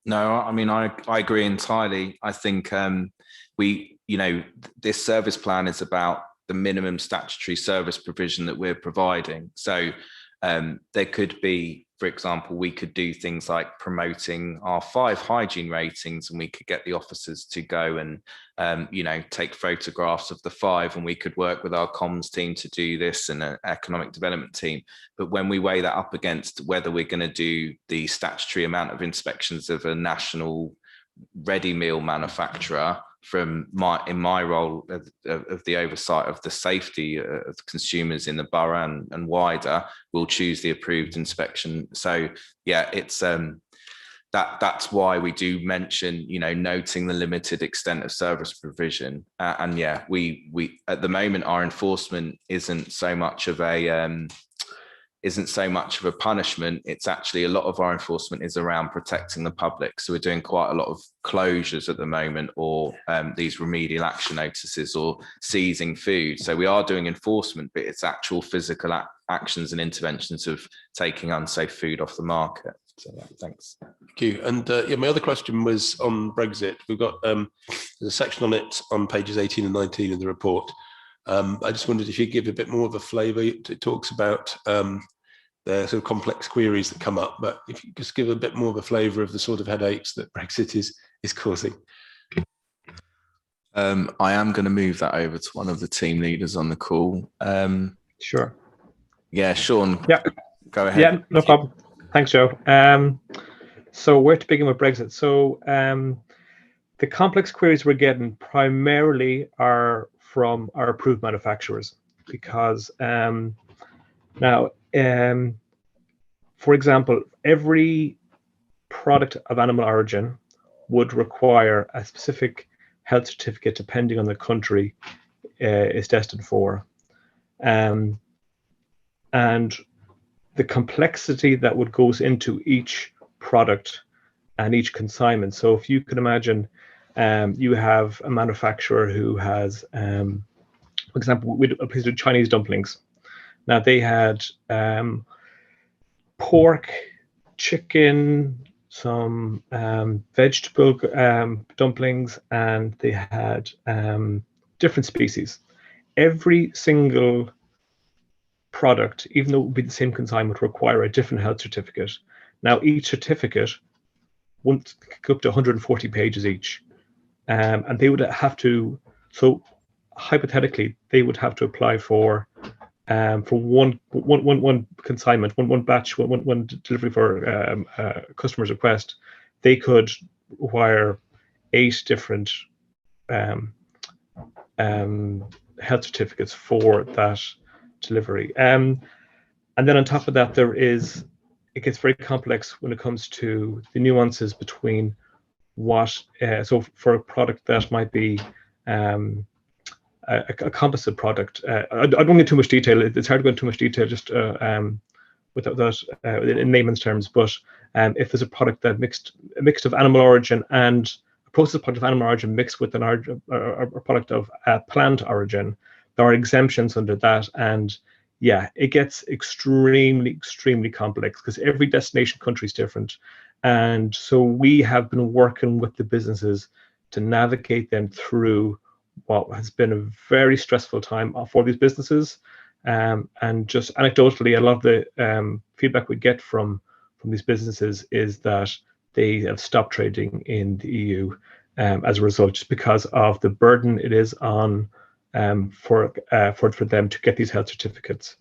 No, I mean, I agree entirely. I think this service plan is about the minimum statutory service provision that we're providing. So there could be, for example, we could do things like promoting our 5 hygiene ratings, and we could get the officers to go and, take photographs of the 5, and we could work with our comms team to do this and an economic development team. But when we weigh that up against whether we're going to do the statutory amount of inspections of a national ready meal manufacturer, in my role of the oversight of the safety of consumers in the borough and wider, we'll choose the approved inspection. So yeah, it's that's why we do mention, noting the limited extent of service provision. And yeah, we at the moment, our enforcement isn't so much of a punishment. It's actually, a lot of our enforcement is around protecting the public. So we're doing quite a lot of closures at the moment, or these remedial action notices, or seizing food. So we are doing enforcement, but it's actual physical actions and interventions of taking unsafe food off the market. So yeah, thanks. Thank you. And my other question was on Brexit. We've got there's a section on it on pages 18 and 19 of the report. I just wondered if you could give a bit more of a flavour. It talks about the sort of complex queries that come up, but if you just give a bit more of a flavour of the sort of headaches that Brexit is causing. I am going to move that over to one of the team leaders on the call. Sure. Yeah, Sean. Yeah. Go ahead. Yeah, no problem. Thanks, Joe. So where to begin with Brexit? So the complex queries we're getting primarily are from our approved manufacturers, because now, for example, every product of animal origin would require a specific health certificate depending on the country it's destined for. And the complexity that would goes into each product and each consignment. So if you can imagine, you have a manufacturer who has, for example, we do Chinese dumplings. Now they had pork, chicken, some vegetable dumplings, and they had different species. Every single product, even though it would be the same consignment, would require a different health certificate. Now each certificate won't go up to 140 pages each, and they would have to. So hypothetically, they would have to apply for one consignment, one batch, one delivery for a customer's request. They could require 8 different health certificates for that delivery. And then on top of that, it gets very complex when it comes to the nuances between what, so for a product that might be a composite product. I don't get too much detail. It's hard to go into too much detail just without that in layman's terms. But if there's a product that a mix of animal origin and a processed product of animal origin mixed with a product of plant origin, there are exemptions under that. And yeah, it gets extremely, extremely complex because every destination country is different. And so we have been working with the businesses to navigate them through what has been a very stressful time for these businesses. And just anecdotally, a lot of the feedback we get from these businesses is that they have stopped trading in the EU as a result, just because of the burden it is on for them to get these health certificates.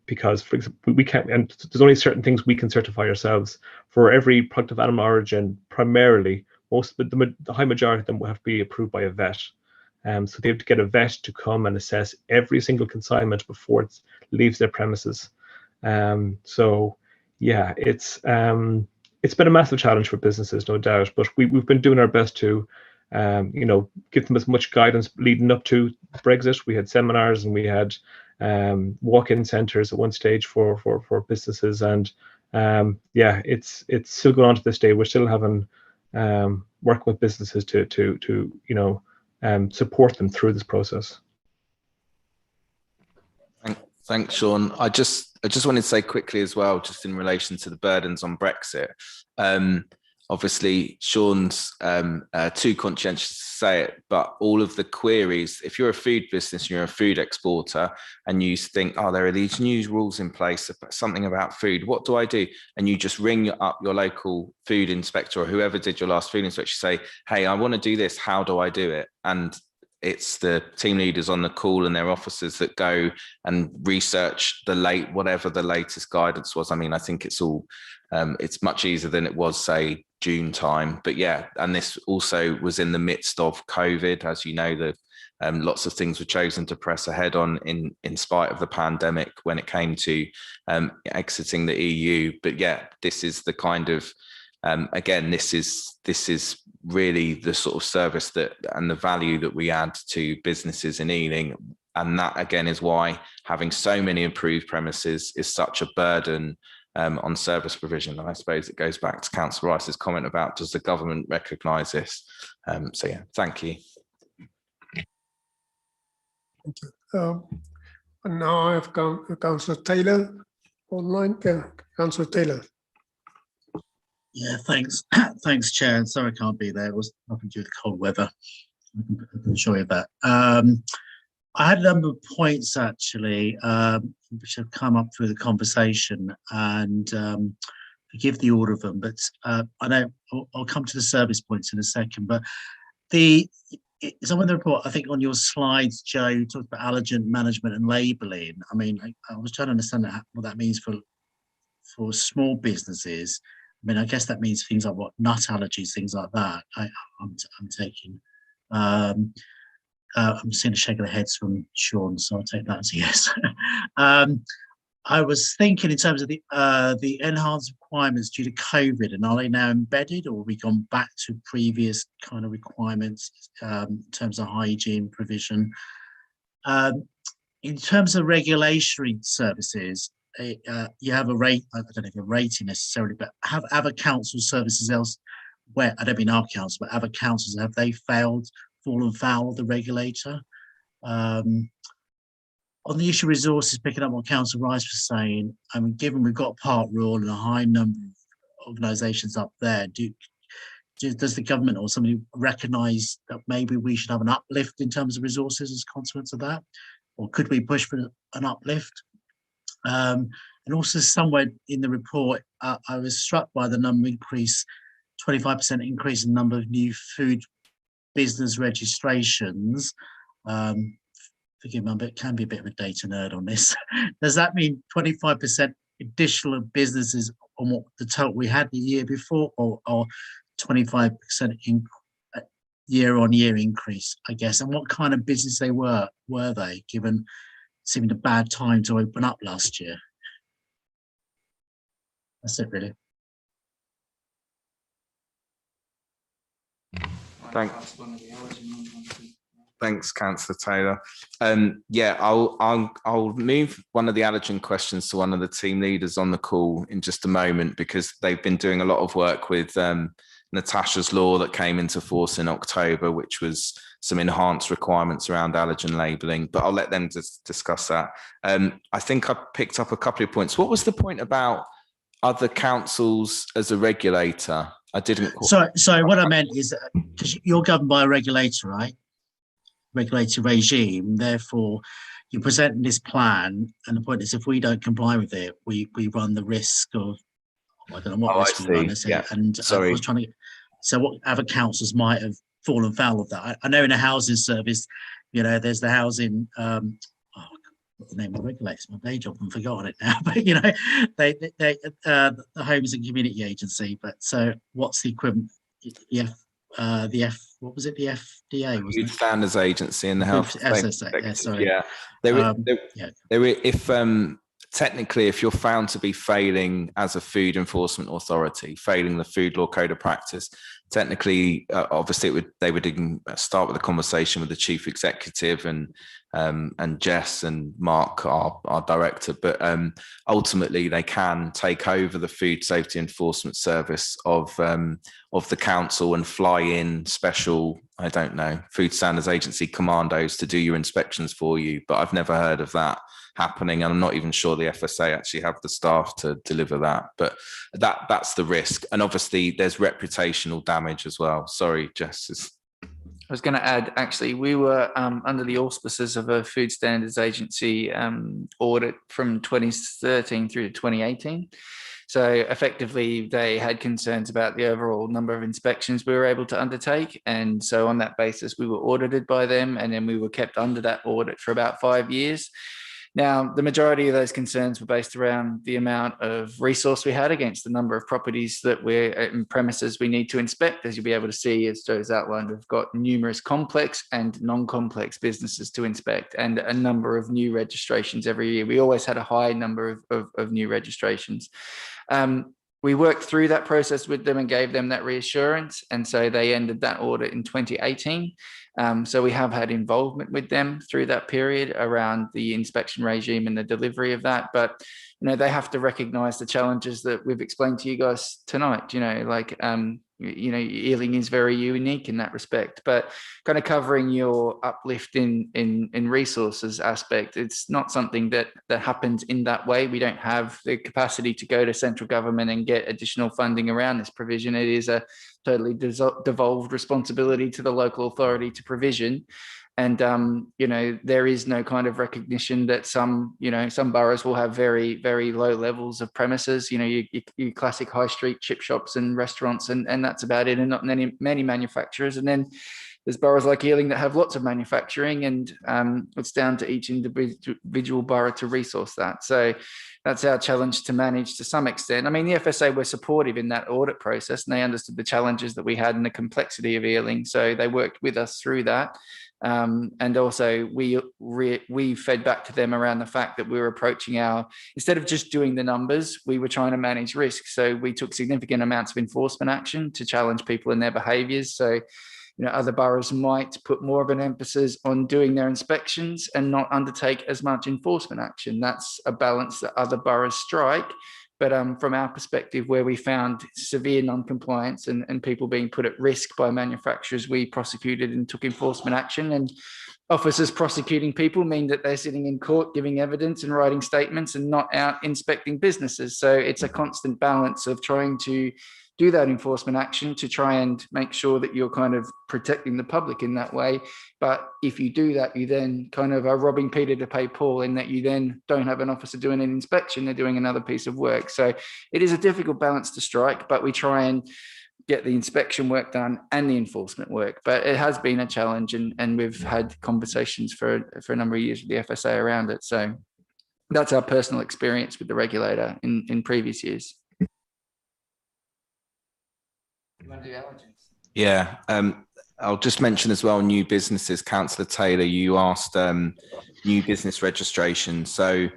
Because, for example, we can't, and there's only certain things we can certify ourselves. For every product of animal origin, primarily, the high majority of them will have to be approved by a vet. So they have to get a vet to come and assess every single consignment before it leaves their premises. So yeah, it's been a massive challenge for businesses, no doubt. But we've been doing our best to, give them as much guidance leading up to Brexit. We had seminars and we had walk-in centres at one stage for businesses, and it's still going on to this day. We're still having working with businesses to support them through this process. Thanks, Sean. I just wanted to say quickly as well, just in relation to the burdens on Brexit. Obviously, Sean's too conscientious to say it, but all of the queries, if you're a food business and you're a food exporter and you think, oh, there are these new rules in place, something about food, what do I do? And you just ring up your local food inspector or whoever did your last food inspection, say, hey, I want to do this, how do I do it? And it's the team leaders on the call and their officers that go and research whatever the latest guidance was. I mean, I think it's all, it's much easier than it was, say, June time. But yeah, and this also was in the midst of COVID. As you know, the lots of things were chosen to press ahead on in spite of the pandemic when it came to exiting the EU. But yeah, this is the kind of, again, this is really the sort of service that and the value that we add to businesses in Ealing. And that, again, is why having so many improved premises is such a burden on service provision. And I suppose it goes back to Councillor Rice's comment about, does the government recognise this? So yeah, thank you. And now I have Councillor Taylor online. Councillor Taylor. Yeah, thanks. Thanks, Chair. And sorry I can't be there. It was nothing to do with the cold weather. I can assure you that. I had a number of points actually, which have come up through the conversation, and forgive the order of them, but I know I'll come to the service points in a second. But some of the report, I think on your slides, Joe, you talked about allergen management and labelling. I mean, I was trying to understand what that means for small businesses. I mean, I guess that means things like what, nut allergies, things like that. I'm taking. I'm seeing a shake of the heads from Sean, so I'll take that as a yes. I was thinking in terms of the enhanced requirements due to COVID, and are they now embedded, or have we gone back to previous kind of requirements in terms of hygiene provision? In terms of regulatory services, you have a rate, I don't know if a rating necessarily, but have other council services elsewhere, I don't mean our council, but other councils, have they fallen foul of the regulator? On the issue of resources, picking up what Councillor Rice was saying, I mean, given we've got Park Royal and a high number of organisations up there, does the government or somebody recognise that maybe we should have an uplift in terms of resources as a consequence of that? Or could we push for an uplift? And also somewhere in the report, I was struck by the number increase, 25% increase in number of new food business registrations. Forgive me, but can be a bit of a data nerd on this. Does that mean 25% additional businesses on what the total we had the year before, or 25% year-on-year increase, I guess? And what kind of business were they, given it seemed a bad time to open up last year? That's it, really. Thanks, Councillor Taylor. Yeah, I'll move one of the allergen questions to one of the team leaders on the call in just a moment, because they've been doing a lot of work with Natasha's law that came into force in October, which was some enhanced requirements around allergen labelling, but I'll let them discuss that. I think I picked up a couple of points. What was the point about other councils as a regulator? I didn't. So what I meant is because you're governed by a regulator, right? Regulatory regime. Therefore, you're presenting this plan, and the point is, if we don't comply with it, we run the risk of, I don't know what risk we run. Yeah. And I was trying to. So what other councils might have fallen foul of that? I know in a housing service, there's the housing. The name of the regulator, my day job, I've forgotten it now. But the Homes and Community Agency. But so what's the equivalent? What was it? The FDA, was Food Standards Agency and the Health. Sorry. Yeah, technically, if you're found to be failing as a food enforcement authority, failing the Food Law Code of Practice, technically, obviously, they would start with a conversation with the chief executive and Jess and Mark, our director. But ultimately, they can take over the Food Safety Enforcement Service of the council and fly in special, I don't know, Food Standards Agency commandos to do your inspections for you. But I've never heard of that happening, and I'm not even sure the FSA actually have the staff to deliver that. But that's the risk, and obviously there's reputational damage as well. Sorry, Jess. I was going to add, actually, we were under the auspices of a Food Standards Agency audit from 2013 through to 2018. So effectively, they had concerns about the overall number of inspections we were able to undertake. And so on that basis, we were audited by them, and then we were kept under that audit for about 5 years. Now, the majority of those concerns were based around the amount of resource we had against the number of properties that we're in premises we need to inspect. As you'll be able to see, as Joe's outlined, we've got numerous complex and non-complex businesses to inspect and a number of new registrations every year. We always had a high number of new registrations. We worked through that process with them and gave them that reassurance. And so they ended that audit in 2018. So we have had involvement with them through that period around the inspection regime and the delivery of that. But, they have to recognize the challenges that we've explained to you guys tonight. Ealing is very unique in that respect, but kind of covering your uplift in resources aspect, it's not something that happens in that way. We don't have the capacity to go to central government and get additional funding around this provision. It is a totally devolved responsibility to the local authority to provision. And, there is no kind of recognition that some boroughs will have very, very low levels of premises, your classic high street chip shops and restaurants, and that's about it, and not many manufacturers. And then there's boroughs like Ealing that have lots of manufacturing, and it's down to each individual borough to resource that. So that's our challenge to manage to some extent. I mean, the FSA were supportive in that audit process, and they understood the challenges that we had and the complexity of Ealing. So they worked with us through that. And also we fed back to them around the fact that we were approaching instead of just doing the numbers, we were trying to manage risk. So we took significant amounts of enforcement action to challenge people in their behaviours. So, other boroughs might put more of an emphasis on doing their inspections and not undertake as much enforcement action. That's a balance that other boroughs strike. But from our perspective, where we found severe non-compliance and people being put at risk by manufacturers, we prosecuted and took enforcement action. And officers prosecuting people mean that they're sitting in court giving evidence and writing statements and not out inspecting businesses. So it's a constant balance of trying to do that enforcement action to try and make sure that you're kind of protecting the public in that way. But if you do that, you then kind of are robbing Peter to pay Paul, in that you then don't have an officer doing an inspection, they're doing another piece of work. So it is a difficult balance to strike, but we try and get the inspection work done and the enforcement work. But it has been a challenge, and we've had conversations for a number of years with the FSA around it. So that's our personal experience with the regulator in previous years. Yeah, I'll just mention as well, new businesses. Councillor Taylor, you asked new business registration. So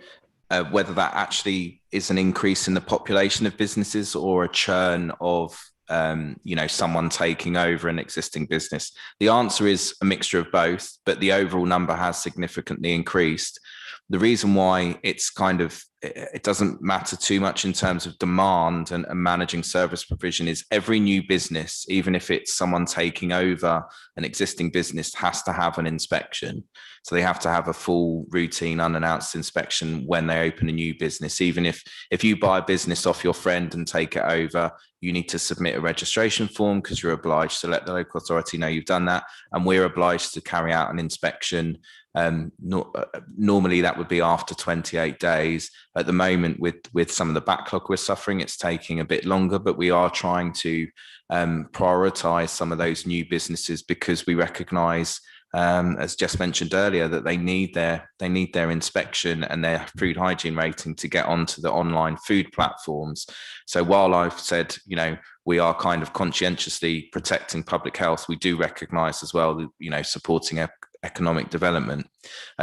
whether that actually is an increase in the population of businesses or a churn of, someone taking over an existing business. The answer is a mixture of both, but the overall number has significantly increased. The reason why it's kind of, it doesn't matter too much in terms of demand and managing service provision is every new business, even if it's someone taking over an existing business, has to have an inspection. So they have to have a full routine unannounced inspection when they open a new business. Even if you buy a business off your friend and take it over, you need to submit a registration form because you're obliged to let the local authority know you've done that. And we're obliged to carry out an inspection. Normally that would be after 28 days. At the moment, with some of the backlog we're suffering, it's taking a bit longer, but we are trying to prioritize some of those new businesses because we recognize, as Jess mentioned earlier, that they need their inspection and their food hygiene rating to get onto the online food platforms. So while I've said, we are kind of conscientiously protecting public health, we do recognize as well that, supporting economic development.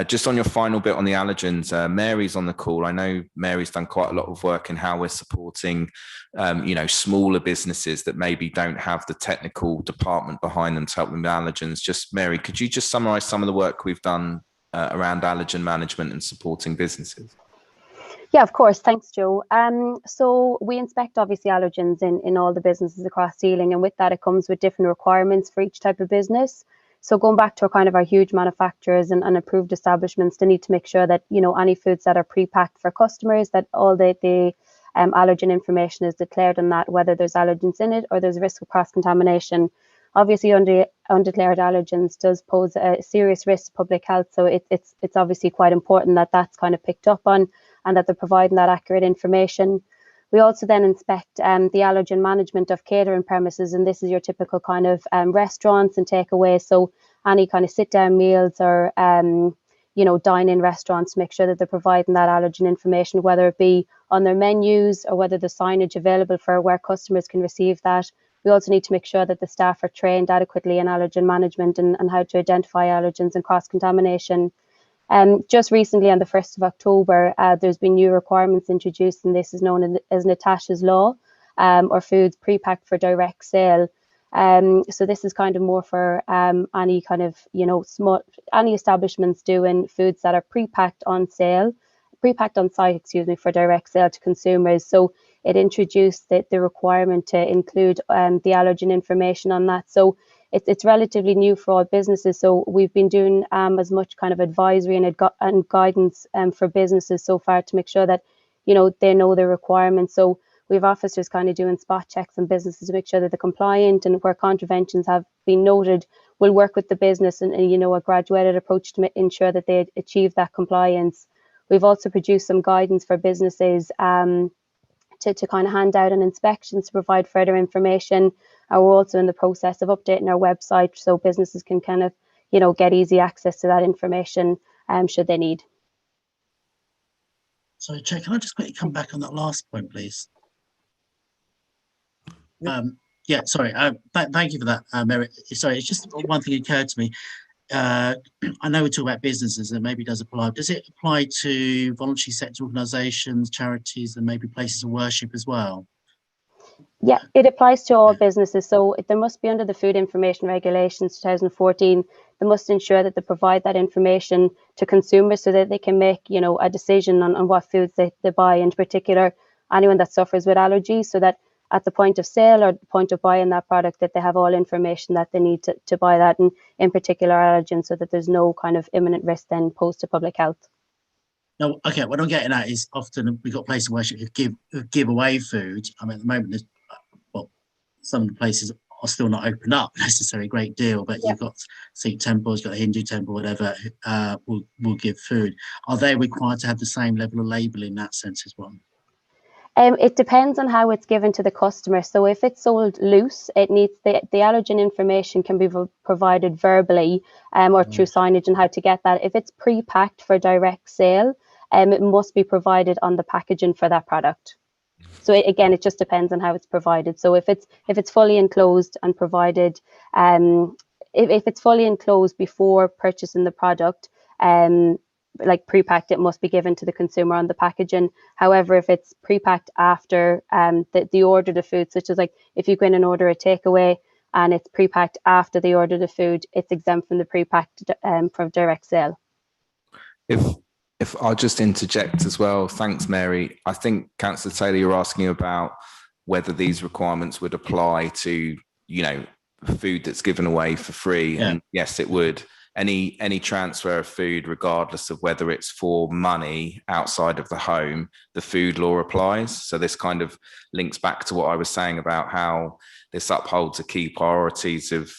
Just on your final bit on the allergens, Mary's on the call. I know Mary's done quite a lot of work in how we're supporting, smaller businesses that maybe don't have the technical department behind them to help them with allergens. Just Mary, could you just summarize some of the work we've done around allergen management and supporting businesses? Yeah, of course. Thanks, Joe. So we inspect obviously allergens in all the businesses across Sealing, and with that it comes with different requirements for each type of business. So going back to our huge manufacturers and approved establishments, they need to make sure that, any foods that are pre-packed for customers, that all the allergen information is declared on that, whether there's allergens in it or there's a risk of cross-contamination. Obviously, undeclared allergens does pose a serious risk to public health. So it's obviously quite important that that's kind of picked up on and that they're providing that accurate information. We also then inspect the allergen management of catering premises, and this is your typical kind of restaurants and takeaways. So any kind of sit-down meals or dine-in restaurants, to make sure that they're providing that allergen information, whether it be on their menus or whether there's signage available for where customers can receive that. We also need to make sure that the staff are trained adequately in allergen management and how to identify allergens and cross-contamination. Just recently, on the 1st of October, there's been new requirements introduced, and this is known as Natasha's Law, or foods pre-packed for direct sale. So this is kind of more for any kind of, any establishments doing foods that are pre-packed on site, for direct sale to consumers. So it introduced the requirement to include the allergen information on that. So it's relatively new for all businesses. So we've been doing as much kind of advisory and guidance for businesses so far to make sure that, they know their requirements. So we have officers kind of doing spot checks on businesses to make sure that they're compliant, and where contraventions have been noted, we'll work with the business and a graduated approach to ensure that they achieve that compliance. We've also produced some guidance for businesses to kind of hand out on inspections to provide further information. And we're also in the process of updating our website so businesses can kind of, get easy access to that information should they need. Sorry, Chair, can I just quickly come back on that last point, please? Yeah, sorry. Thank you for that, Mary. Sorry, it's just one thing occurred to me. I know we talk about businesses, and maybe it does apply. Does it apply to voluntary sector organisations, charities, and maybe places of worship as well? Yeah, it applies to all businesses. So there must be, under the Food Information Regulations 2014, they must ensure that they provide that information to consumers so that they can make, a decision on what foods they buy, in particular anyone that suffers with allergies, so that at the point of sale or the point of buying that product, that they have all information that they need to buy that, and in particular allergens, so that there's no kind of imminent risk then posed to public health. No, okay, what I'm getting at is often we've got places where who give away food. I mean, at the moment, some of the places are still not opened up necessarily a great deal, but you've got Sikh temples, you've got a Hindu temple, whatever, will give food. Are they required to have the same level of label in that sense as well? It depends on how it's given to the customer. So if it's sold loose, it needs the allergen information can be provided verbally or through signage and how to get that. If it's pre-packed for direct sale, it must be provided on the packaging for that product. So again, it just depends on how it's provided. So if it's fully enclosed and provided, if it's fully enclosed before purchasing the product, like pre-packed, it must be given to the consumer on the packaging. However, if it's pre-packed after the order of food, such as like if you go in and order a takeaway and it's pre-packed after the order of food, it's exempt from the pre-packed from direct sale. If I'll just interject as well. Thanks, Mary. I think Councillor Taylor, you're asking about whether these requirements would apply to, you know, food that's given away for free. Yeah. And yes, it would. Any transfer of food, regardless of whether it's for money outside of the home, the food law applies. So this kind of links back to what I was saying about how this upholds the key priorities of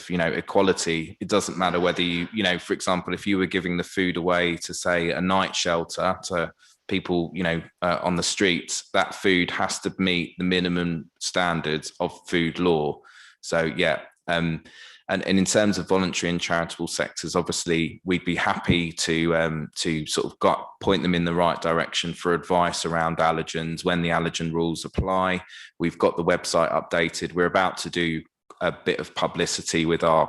you know, equality. It doesn't matter whether you know, for example, if you were giving the food away to, say, a night shelter to people, you know, on the streets, that food has to meet the minimum standards of food law. So yeah. And in terms of voluntary and charitable sectors, obviously, we'd be happy to sort of point them in the right direction for advice around allergens when the allergen rules apply. We've got the website updated. We're about to do a bit of publicity with our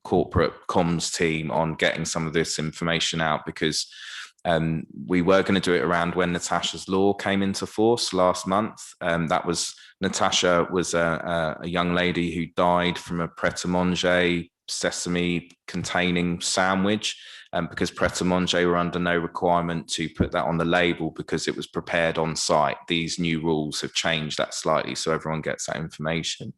corporate comms team on getting some of this information out, because we were going to do it around when Natasha's law came into force last month. Natasha was a young lady who died from a pret-a-manger sesame containing sandwich, because pret-a-manger were under no requirement to put that on the label because it was prepared on site. These new rules have changed that slightly, so everyone gets that information.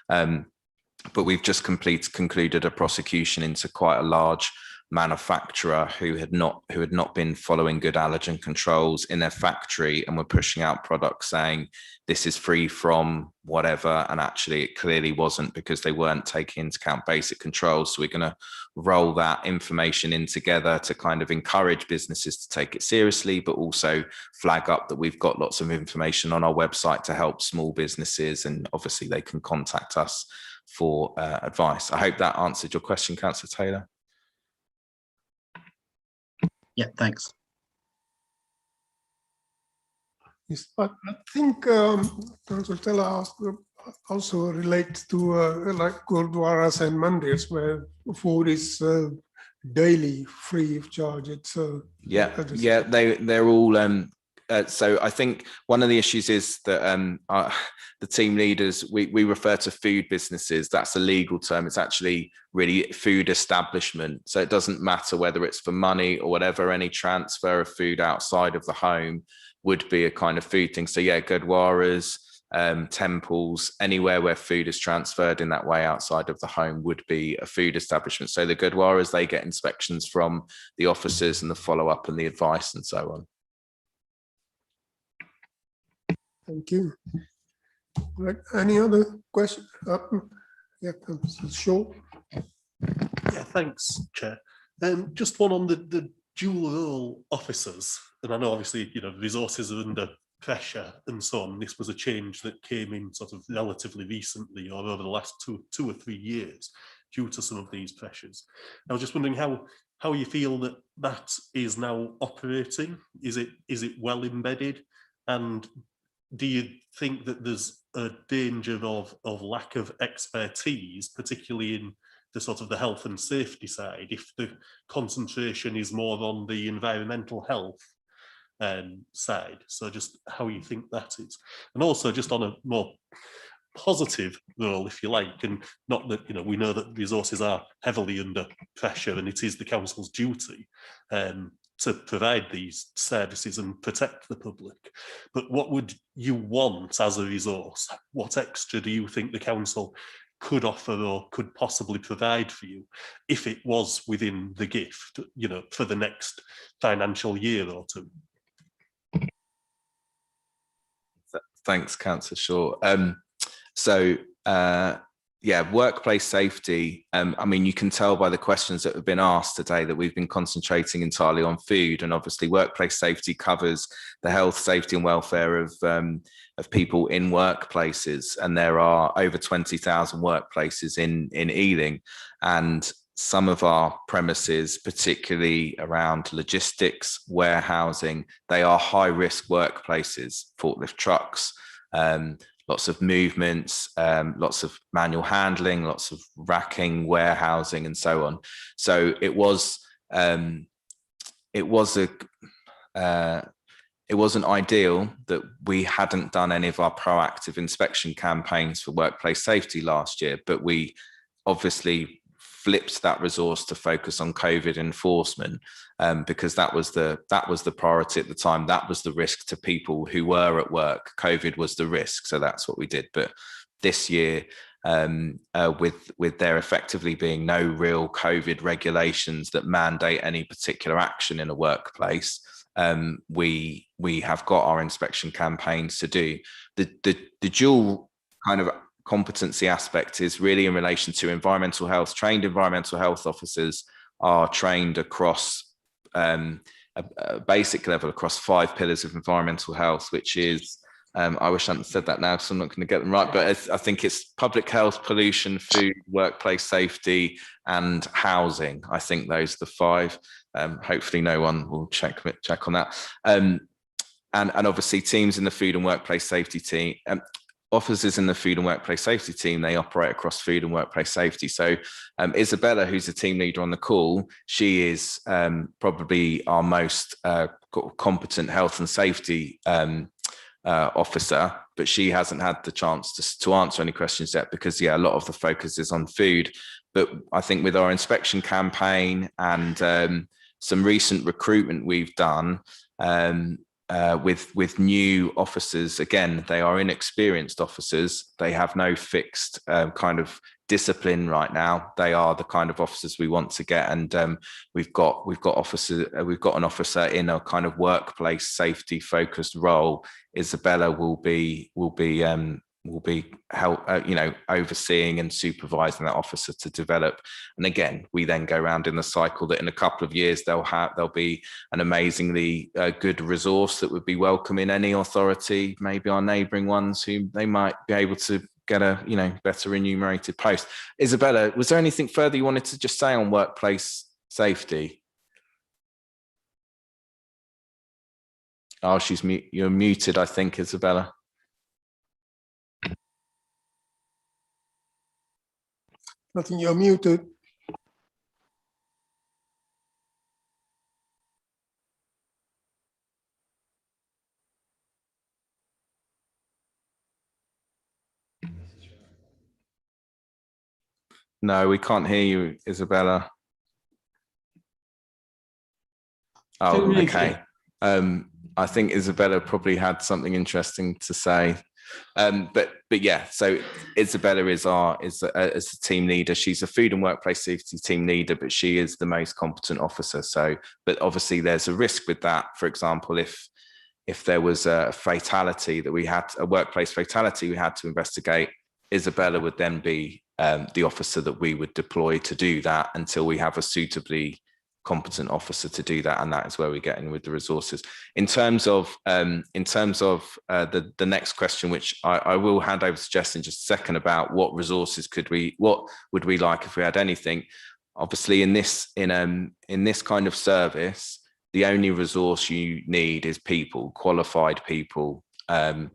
But we've just concluded a prosecution into quite a large manufacturer who had not been following good allergen controls in their factory, and were pushing out products saying this is free from whatever, and actually it clearly wasn't, because they weren't taking into account basic controls. So we're going to roll that information in together to kind of encourage businesses to take it seriously, but also flag up that we've got lots of information on our website to help small businesses, and obviously they can contact us for advice. I hope that answered your question, Councillor Taylor. Yeah, thanks. Yes, but I think Councillor Taylor also relates to like Gurdwaras and mandirs, where food is daily free of charge. It's they're all. So I think one of the issues is that the team leaders, we refer to food businesses. That's a legal term. It's actually really food establishment. So it doesn't matter whether it's for money or whatever. Any transfer of food outside of the home would be a kind of food thing. So yeah, Gurdwaras, temples, anywhere where food is transferred in that way outside of the home would be a food establishment. So the Gurdwaras, they get inspections from the officers and the follow-up and the advice and so on. Thank you. Right. Any other question? Yeah, sure. Yeah, thanks, Chair. Just one on the dual role officers, and I know obviously, you know, resources are under pressure and so on. This was a change that came in sort of relatively recently, or over the last two or 3 years, due to some of these pressures. I was just wondering how you feel that is now operating. Is it well embedded, and do you think that there's a danger of lack of expertise, particularly in the sort of the health and safety side, if the concentration is more on the environmental health side? So just how you think that is. And also just on a more positive role, if you like, and not that, you know, we know that resources are heavily under pressure and it is the council's duty to provide these services and protect the public. But what would you want as a resource? What extra do you think the council could offer or could possibly provide for you if it was within the gift, you know, for the next financial year or two? Thanks, Councillor Shaw. Yeah, workplace safety. I mean, you can tell by the questions that have been asked today that we've been concentrating entirely on food, and obviously workplace safety covers the health, safety and welfare of people in workplaces. And there are over 20,000 workplaces in Ealing, and some of our premises, particularly around logistics, warehousing, they are high risk workplaces, forklift trucks, lots of movements, lots of manual handling, lots of racking, warehousing, and so on. So it wasn't ideal that we hadn't done any of our proactive inspection campaigns for workplace safety last year, but we obviously flipped that resource to focus on COVID enforcement, because that was the priority at the time. That was the risk to people who were at work. COVID was the risk, so that's what we did. But this year, with there effectively being no real COVID regulations that mandate any particular action in a workplace, we have got our inspection campaigns to do. The dual kind of competency aspect is really in relation to environmental health. Trained environmental health officers are trained across a basic level across 5 pillars of environmental health, which is, I wish I hadn't said that now because I'm not going to get them right, but I think it's public health, pollution, food, workplace safety, and housing. I think those are the 5. Hopefully no one will check on that. And obviously teams in the food and workplace safety team, officers in the food and workplace safety team, they operate across food and workplace safety. So Isabella, who's the team leader on the call, she is probably our most competent health and safety officer, but she hasn't had the chance to answer any questions yet because, a lot of the focus is on food. But I think with our inspection campaign and some recent recruitment we've done, with new officers, again, they are inexperienced officers. They have no fixed kind of discipline right now. They are the kind of officers we want to get, and we've got an officer in a kind of workplace safety focused role. Isabella will be overseeing and supervising that officer to develop. And again, we then go around in the cycle that in a couple of years there'll be an amazingly good resource that would be welcome in any authority, maybe our neighbouring ones, who they might be able to get a better remunerated post. Isabella, was there anything further you wanted to just say on workplace safety? Oh, you're muted, I think, Isabella. I think you're muted. No, we can't hear you, Isabella. Oh, okay. I think Isabella probably had something interesting to say. But yeah, so Isabella is a team leader. She's a food and workplace safety team leader, but she is the most competent officer. So, but obviously there's a risk with that. For example, if there was a fatality that we had, a workplace fatality we had to investigate, Isabella would then be the officer that we would deploy to do that until we have a suitably competent officer to do that, and that is where we get in with the resources. In terms of the next question, which I will hand over to Jess in just a second, about what resources what would we like if we had anything. Obviously, in this kind of service, the only resource you need is people, qualified people. There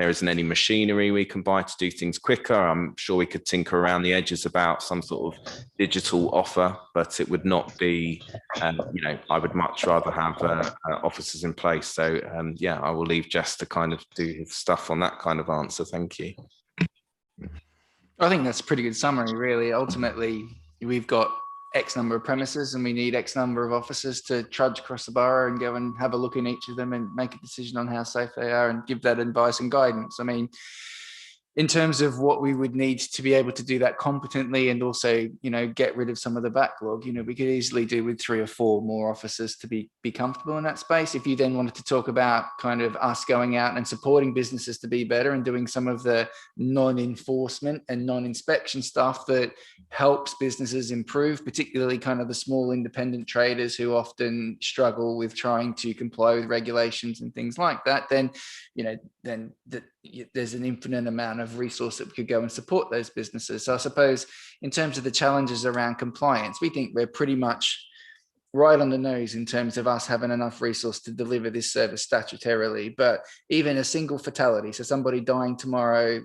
isn't any machinery we can buy to do things quicker. I'm sure we could tinker around the edges about some sort of digital offer, but it would not be, I would much rather have officers in place. So I will leave Jess to kind of do his stuff on that kind of answer. Thank you. I think that's a pretty good summary, really. Ultimately, we've got X number of premises and we need X number of officers to trudge across the borough and go and have a look in each of them and make a decision on how safe they are and give that advice and guidance. I mean, in terms of what we would need to be able to do that competently and also, get rid of some of the backlog, we could easily do with 3 or 4 more officers to be comfortable in that space. If you then wanted to talk about kind of us going out and supporting businesses to be better and doing some of the non-enforcement and non-inspection stuff that helps businesses improve, particularly kind of the small independent traders who often struggle with trying to comply with regulations and things like that, then, there's an infinite amount of resource that we could go and support those businesses. So I suppose in terms of the challenges around compliance, we think we're pretty much right on the nose in terms of us having enough resource to deliver this service statutorily. But even a single fatality, so somebody dying tomorrow,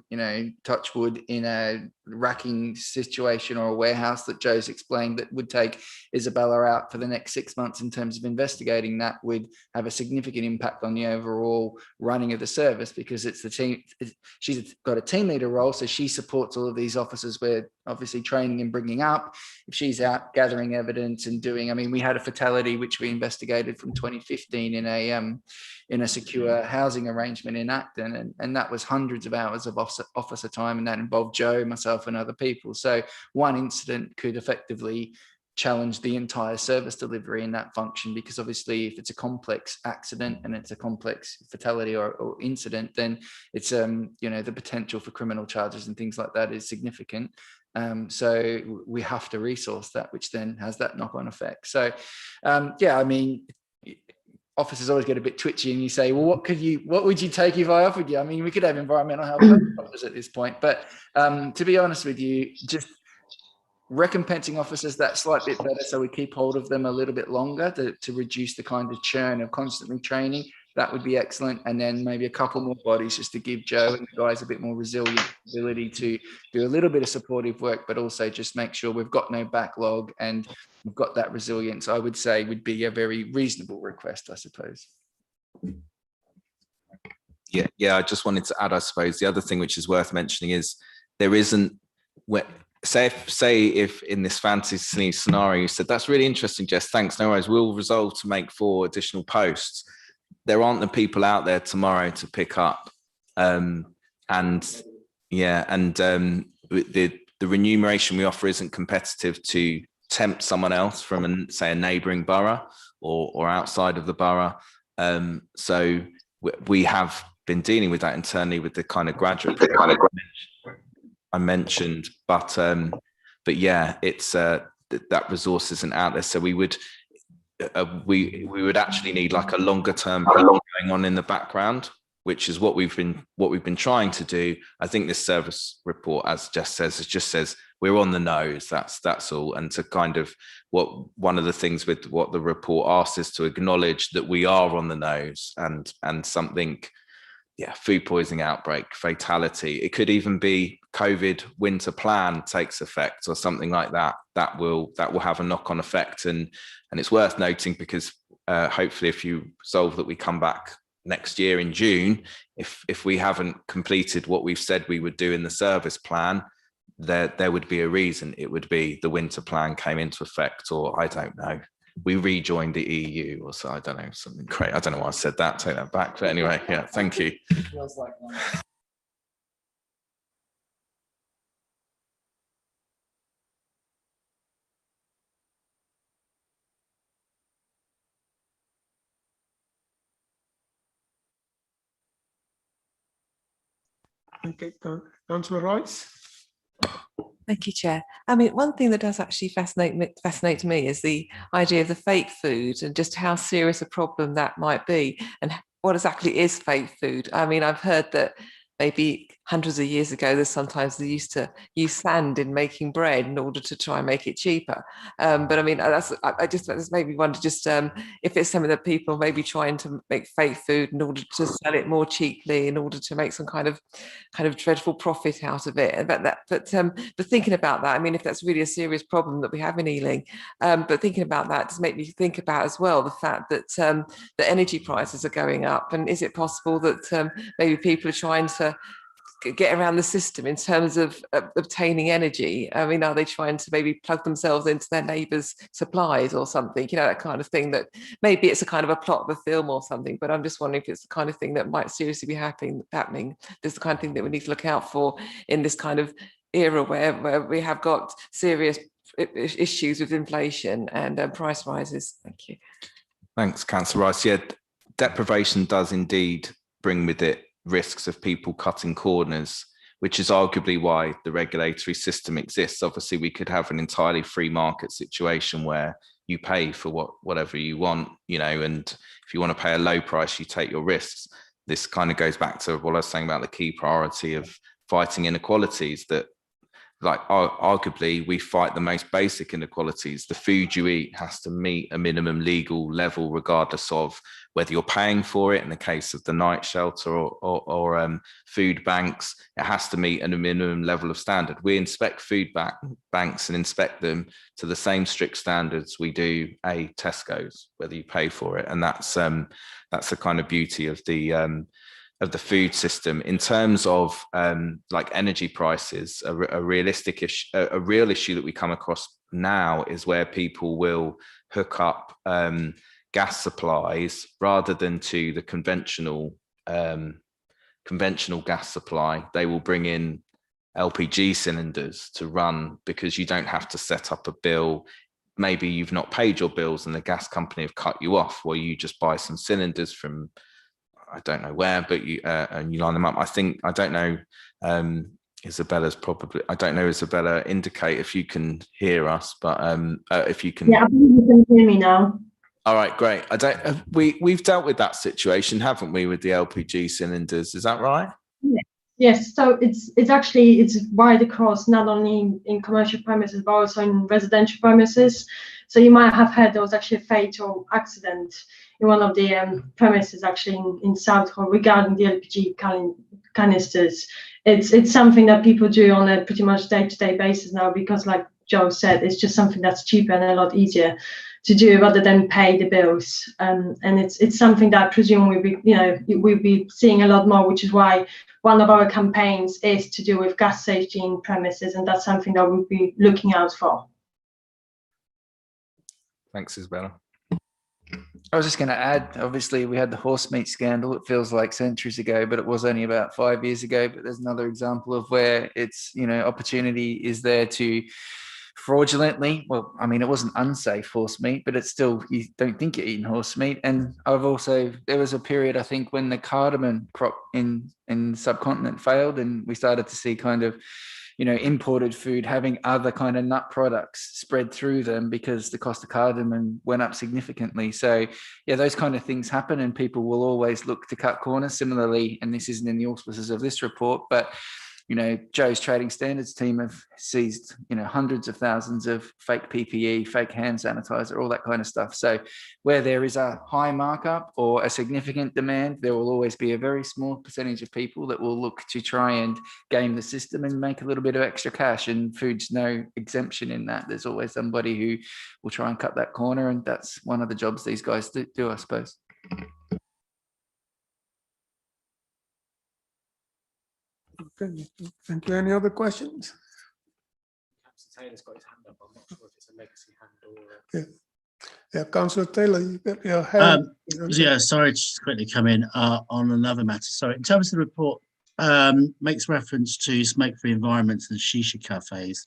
touch wood, in a racking situation or a warehouse that Joe's explained, that would take Isabella out for the next 6 months in terms of investigating, that would have a significant impact on the overall running of the service, because it's the team. She's got a team leader role, so she supports all of these officers where obviously training and bringing up. If she's out gathering evidence and doing, I mean, we had a fatality which we investigated from 2015 in a secure housing arrangement in Acton, and that was hundreds of hours of officer time, and that involved Joe, myself, and other people. So one incident could effectively challenge the entire service delivery in that function, because obviously if it's a complex accident and it's a complex fatality or incident, then it's the potential for criminal charges and things like that is significant. So we have to resource that, which then has that knock-on effect. So I mean, officers always get a bit twitchy and you say, well, what would you take if I offered you? I mean, we could have environmental health officers at this point, but to be honest with you, just recompensing officers that slight bit better, so we keep hold of them a little bit longer to reduce the kind of churn of constantly training, that would be excellent. And then maybe a couple more bodies just to give Joe and the guys a bit more resilient ability to do a little bit of supportive work, but also just make sure we've got no backlog and we've got that resilience, I would say would be a very reasonable request, I suppose. Yeah, I just wanted to add, I suppose, the other thing which is worth mentioning is there isn't, say if in this fantasy scenario you said, that's really interesting, Jess, thanks, no worries, we'll resolve to make 4 additional posts. There aren't the people out there tomorrow to pick up. The remuneration we offer isn't competitive to tempt someone else from, say, a neighbouring borough or outside of the borough. So we have been dealing with that internally with the kind of graduate I mentioned, but yeah, it's that resource isn't out there. So we would actually need like a longer term going on in the background, which is what we've been trying to do. I think this service report, as Jess says, it just says we're on the nose. That's all. And to kind of one of the things with what the report asks is to acknowledge that we are on the nose and something. Yeah, food poisoning outbreak, fatality. It could even be COVID winter plan takes effect or something like that. That will have a knock-on effect, and it's worth noting because hopefully, if you resolve that we come back next year in June, if we haven't completed what we've said we would do in the service plan, there would be a reason. It would be the winter plan came into effect, or I don't know, we rejoined the EU or so, I don't know, something crazy. I don't know why I said that, take that back. But anyway, yeah, thank you. Feels like one. Okay, Councillor Rice. Thank you, Chair. I mean, one thing that does actually fascinate me is the idea of the fake food and just how serious a problem that might be, and what exactly is fake food. I mean, I've heard that maybe hundreds of years ago, they used to use sand in making bread in order to try and make it cheaper. But I mean, that's made me wonder just if it's some of the people maybe trying to make fake food in order to sell it more cheaply, in order to make some kind of dreadful profit out of it. But thinking about that, I mean, if that's really a serious problem that we have in Ealing, but thinking about that does make me think about as well the fact that the energy prices are going up, and is it possible that maybe people are trying to get around the system in terms of obtaining energy? I mean, are they trying to maybe plug themselves into their neighbours' supplies or something, that kind of thing, that maybe it's a kind of a plot of a film or something, but I'm just wondering if it's the kind of thing that might seriously be happening. This is the kind of thing that we need to look out for in this kind of era where we have got serious issues with inflation and price rises. Thank you. Thanks, Councillor Rice. Yeah, deprivation does indeed bring with it risks of people cutting corners, which is arguably why the regulatory system exists. Obviously, we could have an entirely free market situation where you pay for whatever you want, and if you want to pay a low price, you take your risks. This kind of goes back to what I was saying about the key priority of fighting inequalities, that arguably we fight the most basic inequalities. The food you eat has to meet a minimum legal level, regardless of whether you're paying for it. In the case of the night shelter or food banks, it has to meet a minimum level of standard. We inspect food banks and inspect them to the same strict standards we do a Tesco's, whether you pay for it. And that's the kind of beauty of the the food system. In terms of like energy prices, a real issue that we come across now is where people will hook up gas supplies rather than to the conventional gas supply. They will bring in LPG cylinders to run, because you don't have to set up a bill. Maybe you've not paid your bills and the gas company have cut you off, where you just buy some cylinders from, I don't know where, but you and you line them up. I don't know. Isabella's probably, I don't know, Isabella, indicate if you can hear us, but if you can. Yeah, I think you can hear me now. All right, great. We've dealt with that situation, haven't we, with the LPG cylinders? Is that right? Yes, so it's wide across, not only in commercial premises but also in residential premises. So you might have heard there was actually a fatal accident in one of the premises actually in Southall regarding the LPG canisters. It's something that people do on a pretty much day-to-day basis now, because like Joe said, it's just something that's cheaper and a lot easier to do rather than pay the bills. And it's something that I presume we'll be seeing a lot more, which is why one of our campaigns is to do with gas safety in premises, and that's something that we'll be looking out for. Thanks, Isabella. I was just going to add, obviously, we had the Horsemeat Scandal. It feels like centuries ago, but it was only about 5 years ago. But there's another example of where it's, opportunity is there to fraudulently, well, I mean, it wasn't unsafe horse meat, but it's still, you don't think you're eating horse meat. And there was a period, I think, when the cardamom crop in the subcontinent failed, and we started to see kind of, imported food having other kind of nut products spread through them because the cost of cardamom went up significantly. So yeah, those kind of things happen, and people will always look to cut corners. Similarly, and this isn't in the auspices of this report, but Joe's trading standards team have seized, hundreds of thousands of fake PPE, fake hand sanitizer, all that kind of stuff. So where there is a high markup or a significant demand, there will always be a very small percentage of people that will look to try and game the system and make a little bit of extra cash, and food's no exemption in that. There's always somebody who will try and cut that corner, and that's one of the jobs these guys do, I suppose. Okay, thank you. Any other questions? Taylor's got his hand up. I'm not sure if it's a legacy hand or. Yeah, Councillor Taylor, you got your hand. Yeah, sorry to just quickly come in on another matter. So in terms of the report, makes reference to smoke-free environments and shisha cafes,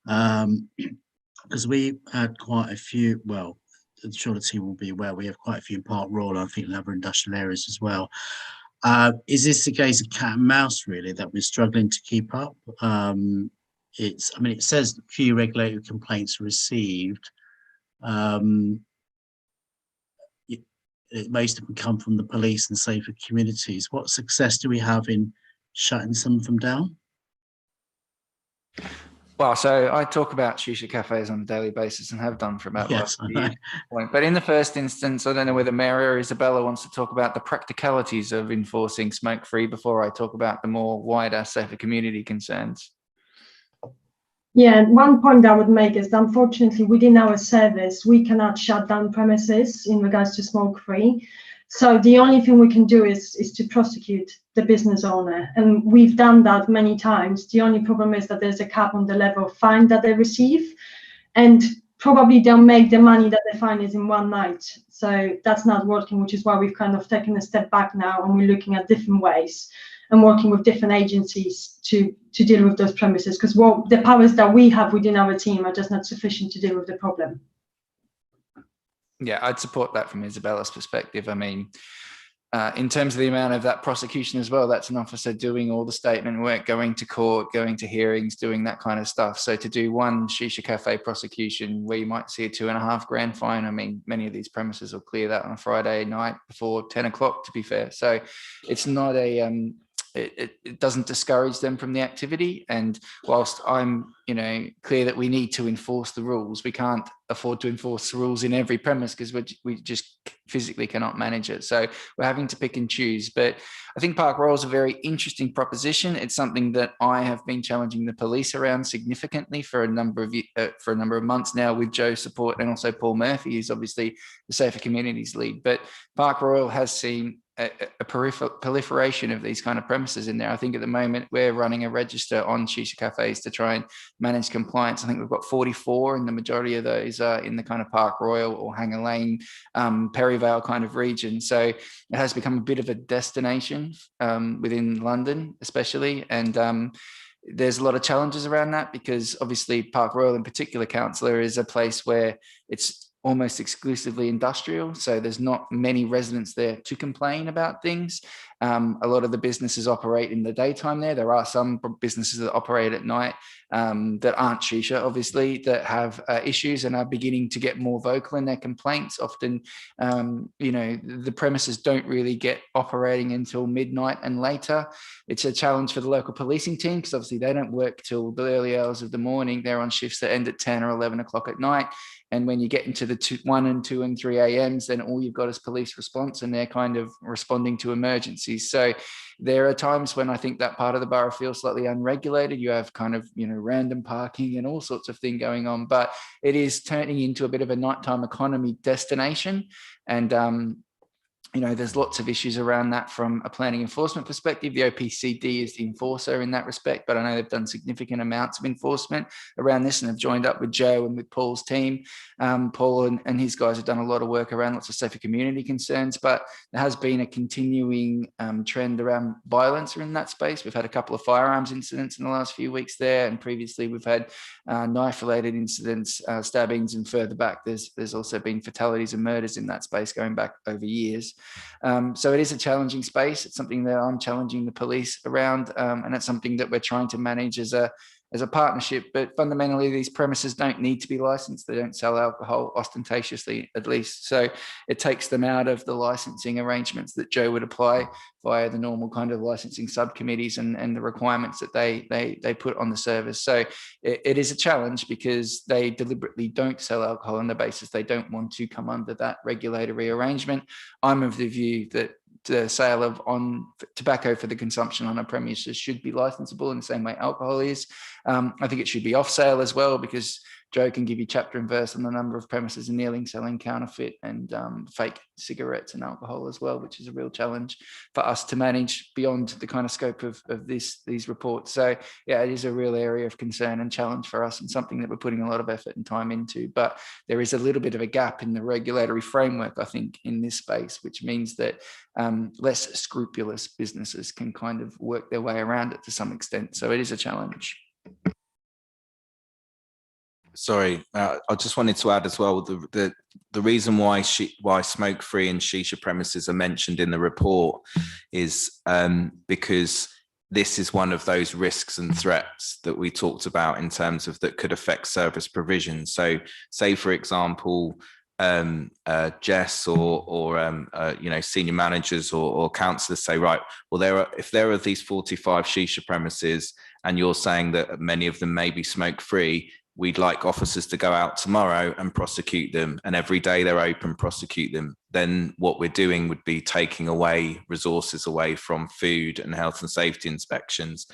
because we had quite a few, well, I'm sure the team will be aware, we have quite a few in Park Royal, I think in other industrial areas as well. Is this a case of cat and mouse, really, that we're struggling to keep up? It says few regulatory complaints received. Most of them come from the police and safer communities. What success do we have in shutting some of them down? Well, so I talk about shisha cafes on a daily basis and have done for about Yes, I know. But in the first instance, I don't know whether Mary or Isabella wants to talk about the practicalities of enforcing smoke-free before I talk about the more wider, safer community concerns. Yeah, one point I would make is that unfortunately within our service, we cannot shut down premises in regards to smoke-free. So the only thing we can do is to prosecute the business owner. And we've done that many times. The only problem is that there's a cap on the level of fine that they receive. And probably they'll make the money that they find is in one night. So that's not working, which is why we've kind of taken a step back now, and we're looking at different ways and working with different agencies to deal with those premises, because the powers that we have within our team are just not sufficient to deal with the problem. Yeah, I'd support that from Isabella's perspective. I mean, in terms of the amount of that prosecution as well, that's an officer doing all the statement work, going to court, going to hearings, doing that kind of stuff. So to do one shisha cafe prosecution where you might see a $2.5 grand fine, I mean, many of these premises will clear that on a Friday night before 10 o'clock, to be fair. So it's not it doesn't discourage them from the activity. And whilst I'm, clear that we need to enforce the rules, we can't afford to enforce the rules in every premise because we just physically cannot manage it. So we're having to pick and choose. But I think Park Royal is a very interesting proposition. It's something that I have been challenging the police around significantly for a number of months now, with Joe's support and also Paul Murphy, who's obviously the Safer Communities lead. But Park Royal has seen a proliferation of these kind of premises in there. I think at the moment we're running a register on shisha cafes to try and manage compliance. I think we've got 44, and the majority of those are in the kind of Park Royal or Hanger Lane, Perivale kind of region. So it has become a bit of a destination within London, especially, and there's a lot of challenges around that, because obviously Park Royal in particular, councillor, is a place where it's almost exclusively industrial. So there's not many residents there to complain about things. A lot of the businesses operate in the daytime there. There are some businesses that operate at night that aren't shisha, obviously, that have issues and are beginning to get more vocal in their complaints. Often, the premises don't really get operating until midnight and later. It's a challenge for the local policing team, because obviously they don't work till the early hours of the morning. They're on shifts that end at 10 or 11 o'clock at night. And when you get into the 1 and 2 and 3 a.m.s, then all you've got is police response, and they're kind of responding to emergencies. So there are times when I think that part of the borough feels slightly unregulated. You have kind of, random parking and all sorts of things going on, but it is turning into a bit of a nighttime economy destination. And, there's lots of issues around that from a planning enforcement perspective. The OPCD is the enforcer in that respect, but I know they've done significant amounts of enforcement around this and have joined up with Joe and with Paul's team. Paul and his guys have done a lot of work around lots of safer community concerns, but there has been a continuing trend around violence in that space. We've had a couple of firearms incidents in the last few weeks there, and previously we've had knife-related incidents, stabbings, and further back there's also been fatalities and murders in that space going back over years. So it is a challenging space. It's something that I'm challenging the police around, and it's something that we're trying to manage as a partnership. But fundamentally, these premises don't need to be licensed. They don't sell alcohol ostentatiously, at least. So it takes them out of the licensing arrangements that Joe would apply via the normal kind of licensing subcommittees and the requirements that they put on the service. So it is a challenge, because they deliberately don't sell alcohol on the basis they don't want to come under that regulatory arrangement. I'm of the view that the sale of tobacco for the consumption on a premises should be licensable in the same way alcohol is. I think it should be off sale as well, because Joe can give you chapter and verse on the number of premises in Ealing selling counterfeit and fake cigarettes and alcohol as well, which is a real challenge for us to manage beyond the kind of scope of these reports. So yeah, it is a real area of concern and challenge for us, and something that we're putting a lot of effort and time into. But there is a little bit of a gap in the regulatory framework, I think, in this space, which means that less scrupulous businesses can kind of work their way around it to some extent. So it is a challenge. Sorry, I just wanted to add as well, the reason why smoke-free and shisha premises are mentioned in the report is because this is one of those risks and threats that we talked about in terms of that could affect service provision. So say, for example, Jess or senior managers or councillors say, right, well, if there are these 45 shisha premises and you're saying that many of them may be smoke-free, we'd like officers to go out tomorrow and prosecute them, and every day they're open, prosecute them. Then what we're doing would be taking away resources away from food and health and safety inspections.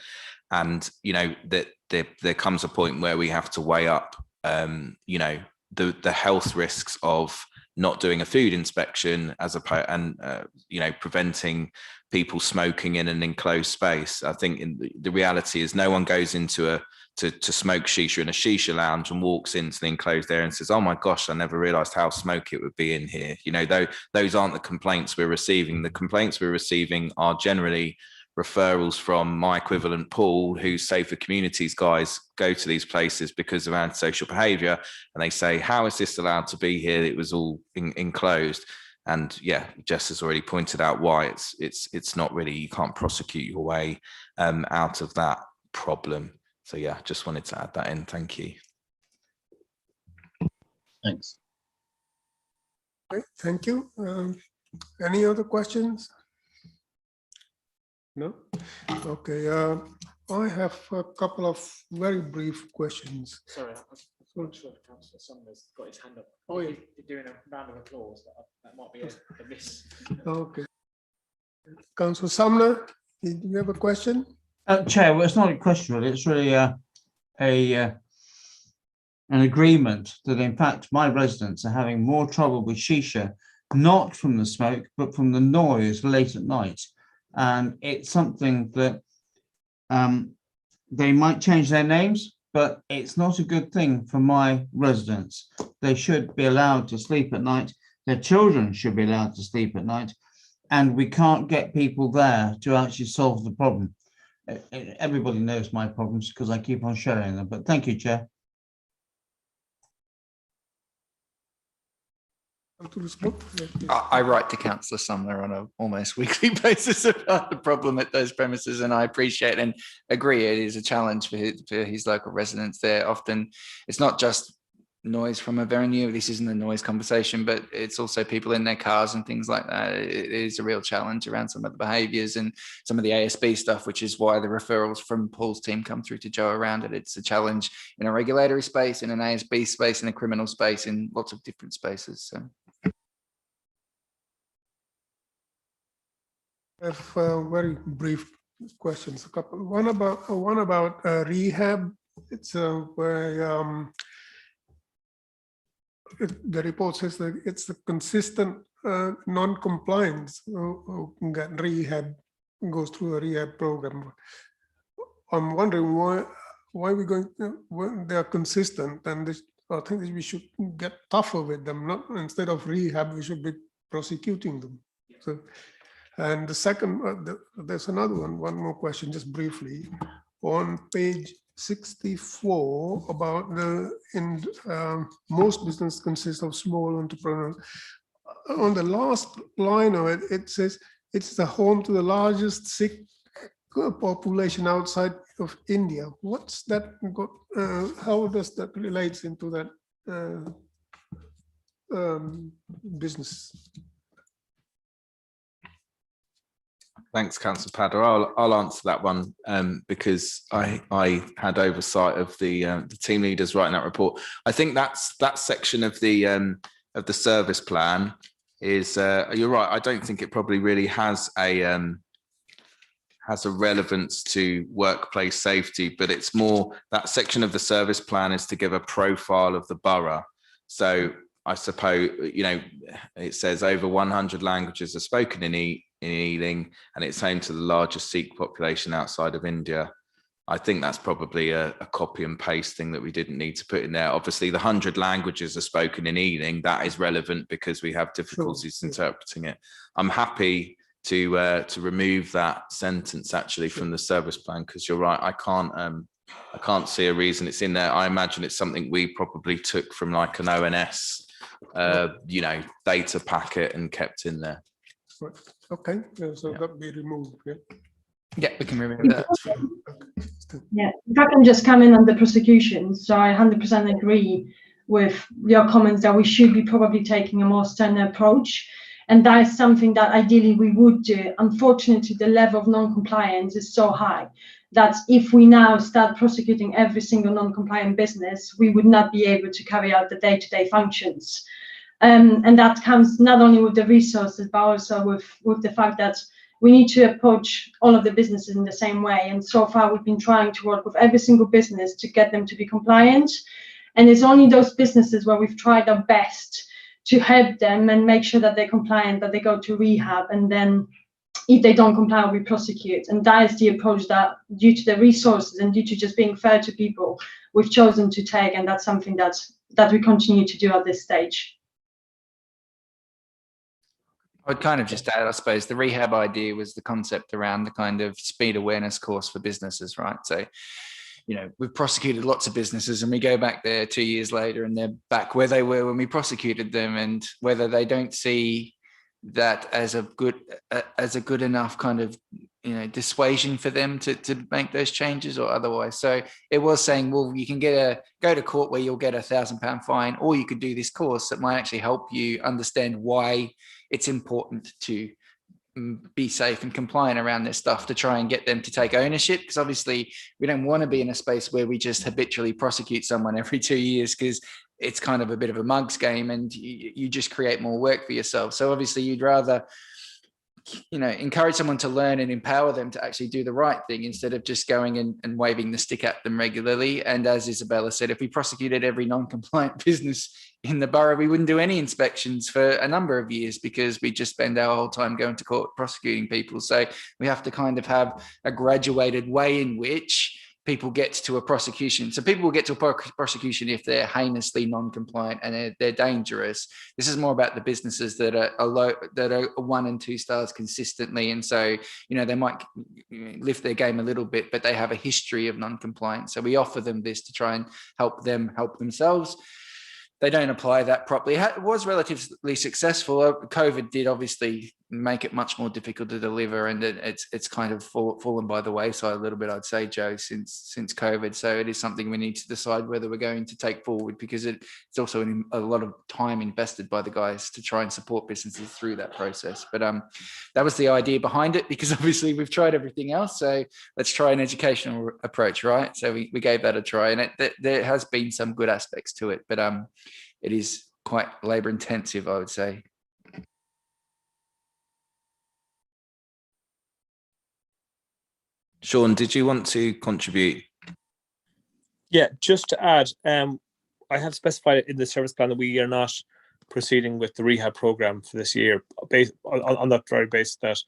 And, that there comes a point where we have to weigh up, the health risks of not doing a food inspection preventing people smoking in an enclosed space. I think the reality is no one goes into to smoke shisha in a shisha lounge and walks into the enclosed area and says, oh my gosh, I never realized how smoky it would be in here. Those aren't the complaints we're receiving. The complaints we're receiving are generally referrals from my equivalent Paul, whose safer communities guys go to these places because of antisocial behavior, and they say, how is this allowed to be here? It was all enclosed. And yeah, Jess has already pointed out why it's not really, you can't prosecute your way out of that problem. So yeah, just wanted to add that in. Thank you. Thanks. Great, thank you. Any other questions? No? Okay, I have a couple of very brief questions. Sorry, I'm not sure if Councillor Sumner's got his hand up. Oh, yeah. You're doing a round of applause, but that might be a miss. Okay. Councillor Sumner, do you have a question? Chair, well, it's not a question really. It's really an agreement that in fact my residents are having more trouble with shisha not from the smoke, but from the noise late at night. And it's something that they might change their names, but it's not a good thing for my residents. They should be allowed to sleep at night. Their children should be allowed to sleep at night. And we can't get people there to actually solve the problem. Everybody knows my problems because I keep on sharing them. But thank you, Chair. I write to Councillor Sumner on an almost weekly basis about the problem at those premises, and I appreciate and agree it is a challenge for his local residents there. Often it's not just noise from a venue. This isn't a noise conversation, but it's also people in their cars and things like that. It is a real challenge around some of the behaviours and some of the ASB stuff, which is why the referrals from Paul's team come through to Joe around it. It's a challenge in a regulatory space, in an ASB space, in a criminal space, in lots of different spaces. So. I have very brief questions. A couple. One about rehab. It's where the report says that it's a consistent non-compliance who can get rehab, goes through a rehab program. I'm wondering why we going when they are consistent, and I think that we should get tougher with them. Not instead of rehab, we should be prosecuting them. So. And the second, there's another one more question, just briefly. On page 64, about most business consists of small entrepreneurs. On the last line of it, it says it's the home to the largest Sikh population outside of India. What's that got? How does that relate into that business? Thanks, Councillor Padder. I'll answer that one because I had oversight of the team leaders writing that report. I think that section of the service plan is you're right. I don't think it probably really has a relevance to workplace safety, but it's more that section of the service plan is to give a profile of the borough. So I suppose, you know, it says over 100 languages are spoken in Ealing, and it's home to the largest Sikh population outside of India. I think that's probably a copy and paste thing that we didn't need to put in there. Obviously, the 100 languages are spoken in Ealing. That is relevant because we have difficulties interpreting it. I'm happy to remove that sentence actually from the service plan because you're right. I can't see a reason it's in there. I imagine it's something we probably took from like an ONS, you know, data packet and kept in there. Okay, so that be removed. Yeah, we can remove that. Yeah, if I can just come in on the prosecution. So I 100% agree with your comments that we should be probably taking a more stern approach. And that is something that ideally we would do. Unfortunately, the level of non-compliance is so high that if we now start prosecuting every single non-compliant business, we would not be able to carry out the day-to-day functions. And that comes not only with the resources, but also with the fact that we need to approach all of the businesses in the same way. And so far, we've been trying to work with every single business to get them to be compliant. And it's only those businesses where we've tried our best to help them and make sure that they're compliant, that they go to rehab. And then if they don't comply, we prosecute. And that is the approach that, due to the resources and due to just being fair to people, we've chosen to take. And that's something that we continue to do at this stage. I'd kind of just add, I suppose, the rehab idea was the concept around the kind of speed awareness course for businesses, right? So, you know, we've prosecuted lots of businesses and we go back there 2 years later and they're back where they were when we prosecuted them, and whether they don't see that as a good enough kind of, you know, dissuasion for them to make those changes or otherwise. So it was saying, well, you can go to court where you'll get £1,000 fine, or you could do this course that might actually help you understand why it's important to be safe and compliant around this stuff, to try and get them to take ownership. Because obviously we don't want to be in a space where we just habitually prosecute someone every 2 years, because it's kind of a bit of a mugs game and you just create more work for yourself. So obviously you'd rather encourage someone to learn and empower them to actually do the right thing instead of just going and waving the stick at them regularly. And as Isabella said, if we prosecuted every non-compliant business in the borough, we wouldn't do any inspections for a number of years because we just spend our whole time going to court prosecuting people. So we have to kind of have a graduated way in which people get to a prosecution. So people will get to a prosecution if they're heinously non-compliant and they're dangerous. This is more about the businesses that are low, that are 1 and 2 stars consistently. And so, they might lift their game a little bit, but they have a history of non-compliance. So we offer them this to try and help them help themselves. They don't apply that properly. It was relatively successful. COVID did obviously make it much more difficult to deliver, and it's kind of fallen by the wayside a little bit, I'd say, Joe, since COVID. So it is something we need to decide whether we're going to take forward, because it's also a lot of time invested by the guys to try and support businesses through that process. But that was the idea behind it, because obviously we've tried everything else. So let's try an educational approach, right? So we gave that a try, and there has been some good aspects to it, but it is quite labor intensive, I would say. Sean, did you want to contribute? Yeah, just to add, I have specified in the service plan that we are not proceeding with the rehab program for this year, based on that very basis that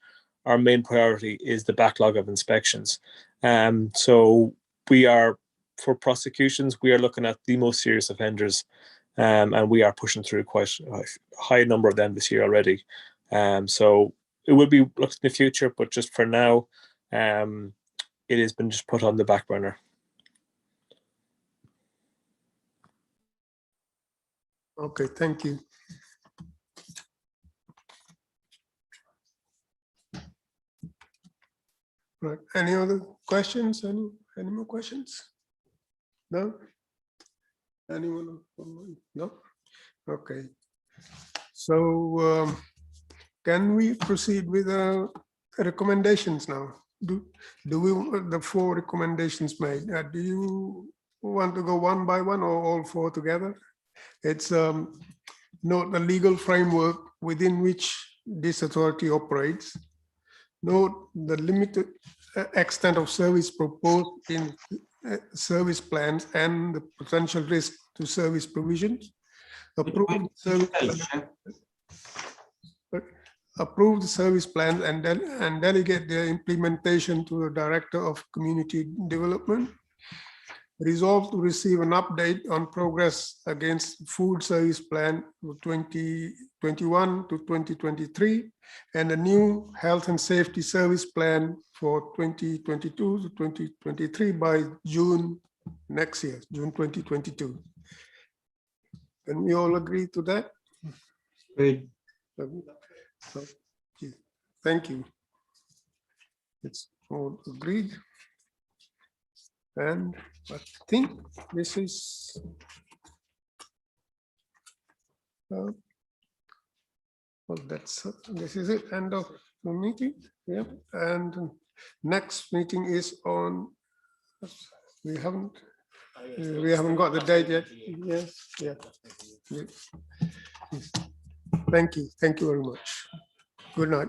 our main priority is the backlog of inspections. So we are, for prosecutions, we are looking at the most serious offenders, and we are pushing through quite a high number of them this year already. So it will be looked in the future, but just for now, it has been just put on the back burner. Okay, thank you. Right. Any other questions? Any more questions? No? Anyone? No? Okay. So can we proceed with recommendations now? Do we the 4 recommendations made? Do you want to go one by one or all 4 together? It's note the legal framework within which this authority operates. Note the limited extent of service proposed in service plans and the potential risk to service provisions. Approve the service plans and delegate their implementation to the Director of Community Development. Resolve to receive an update on progress against food service plan 2021 to 2023 and a new health and safety service plan for 2022 to 2023 by June next year, June 2022. Can we all agree to that? Good. So, thank you. It's all agreed. And I think this is well, this is it, end of the meeting. Yeah, and next meeting is on. We haven't got the date yet. Yes, yeah. Yes. Thank you very much. Good night.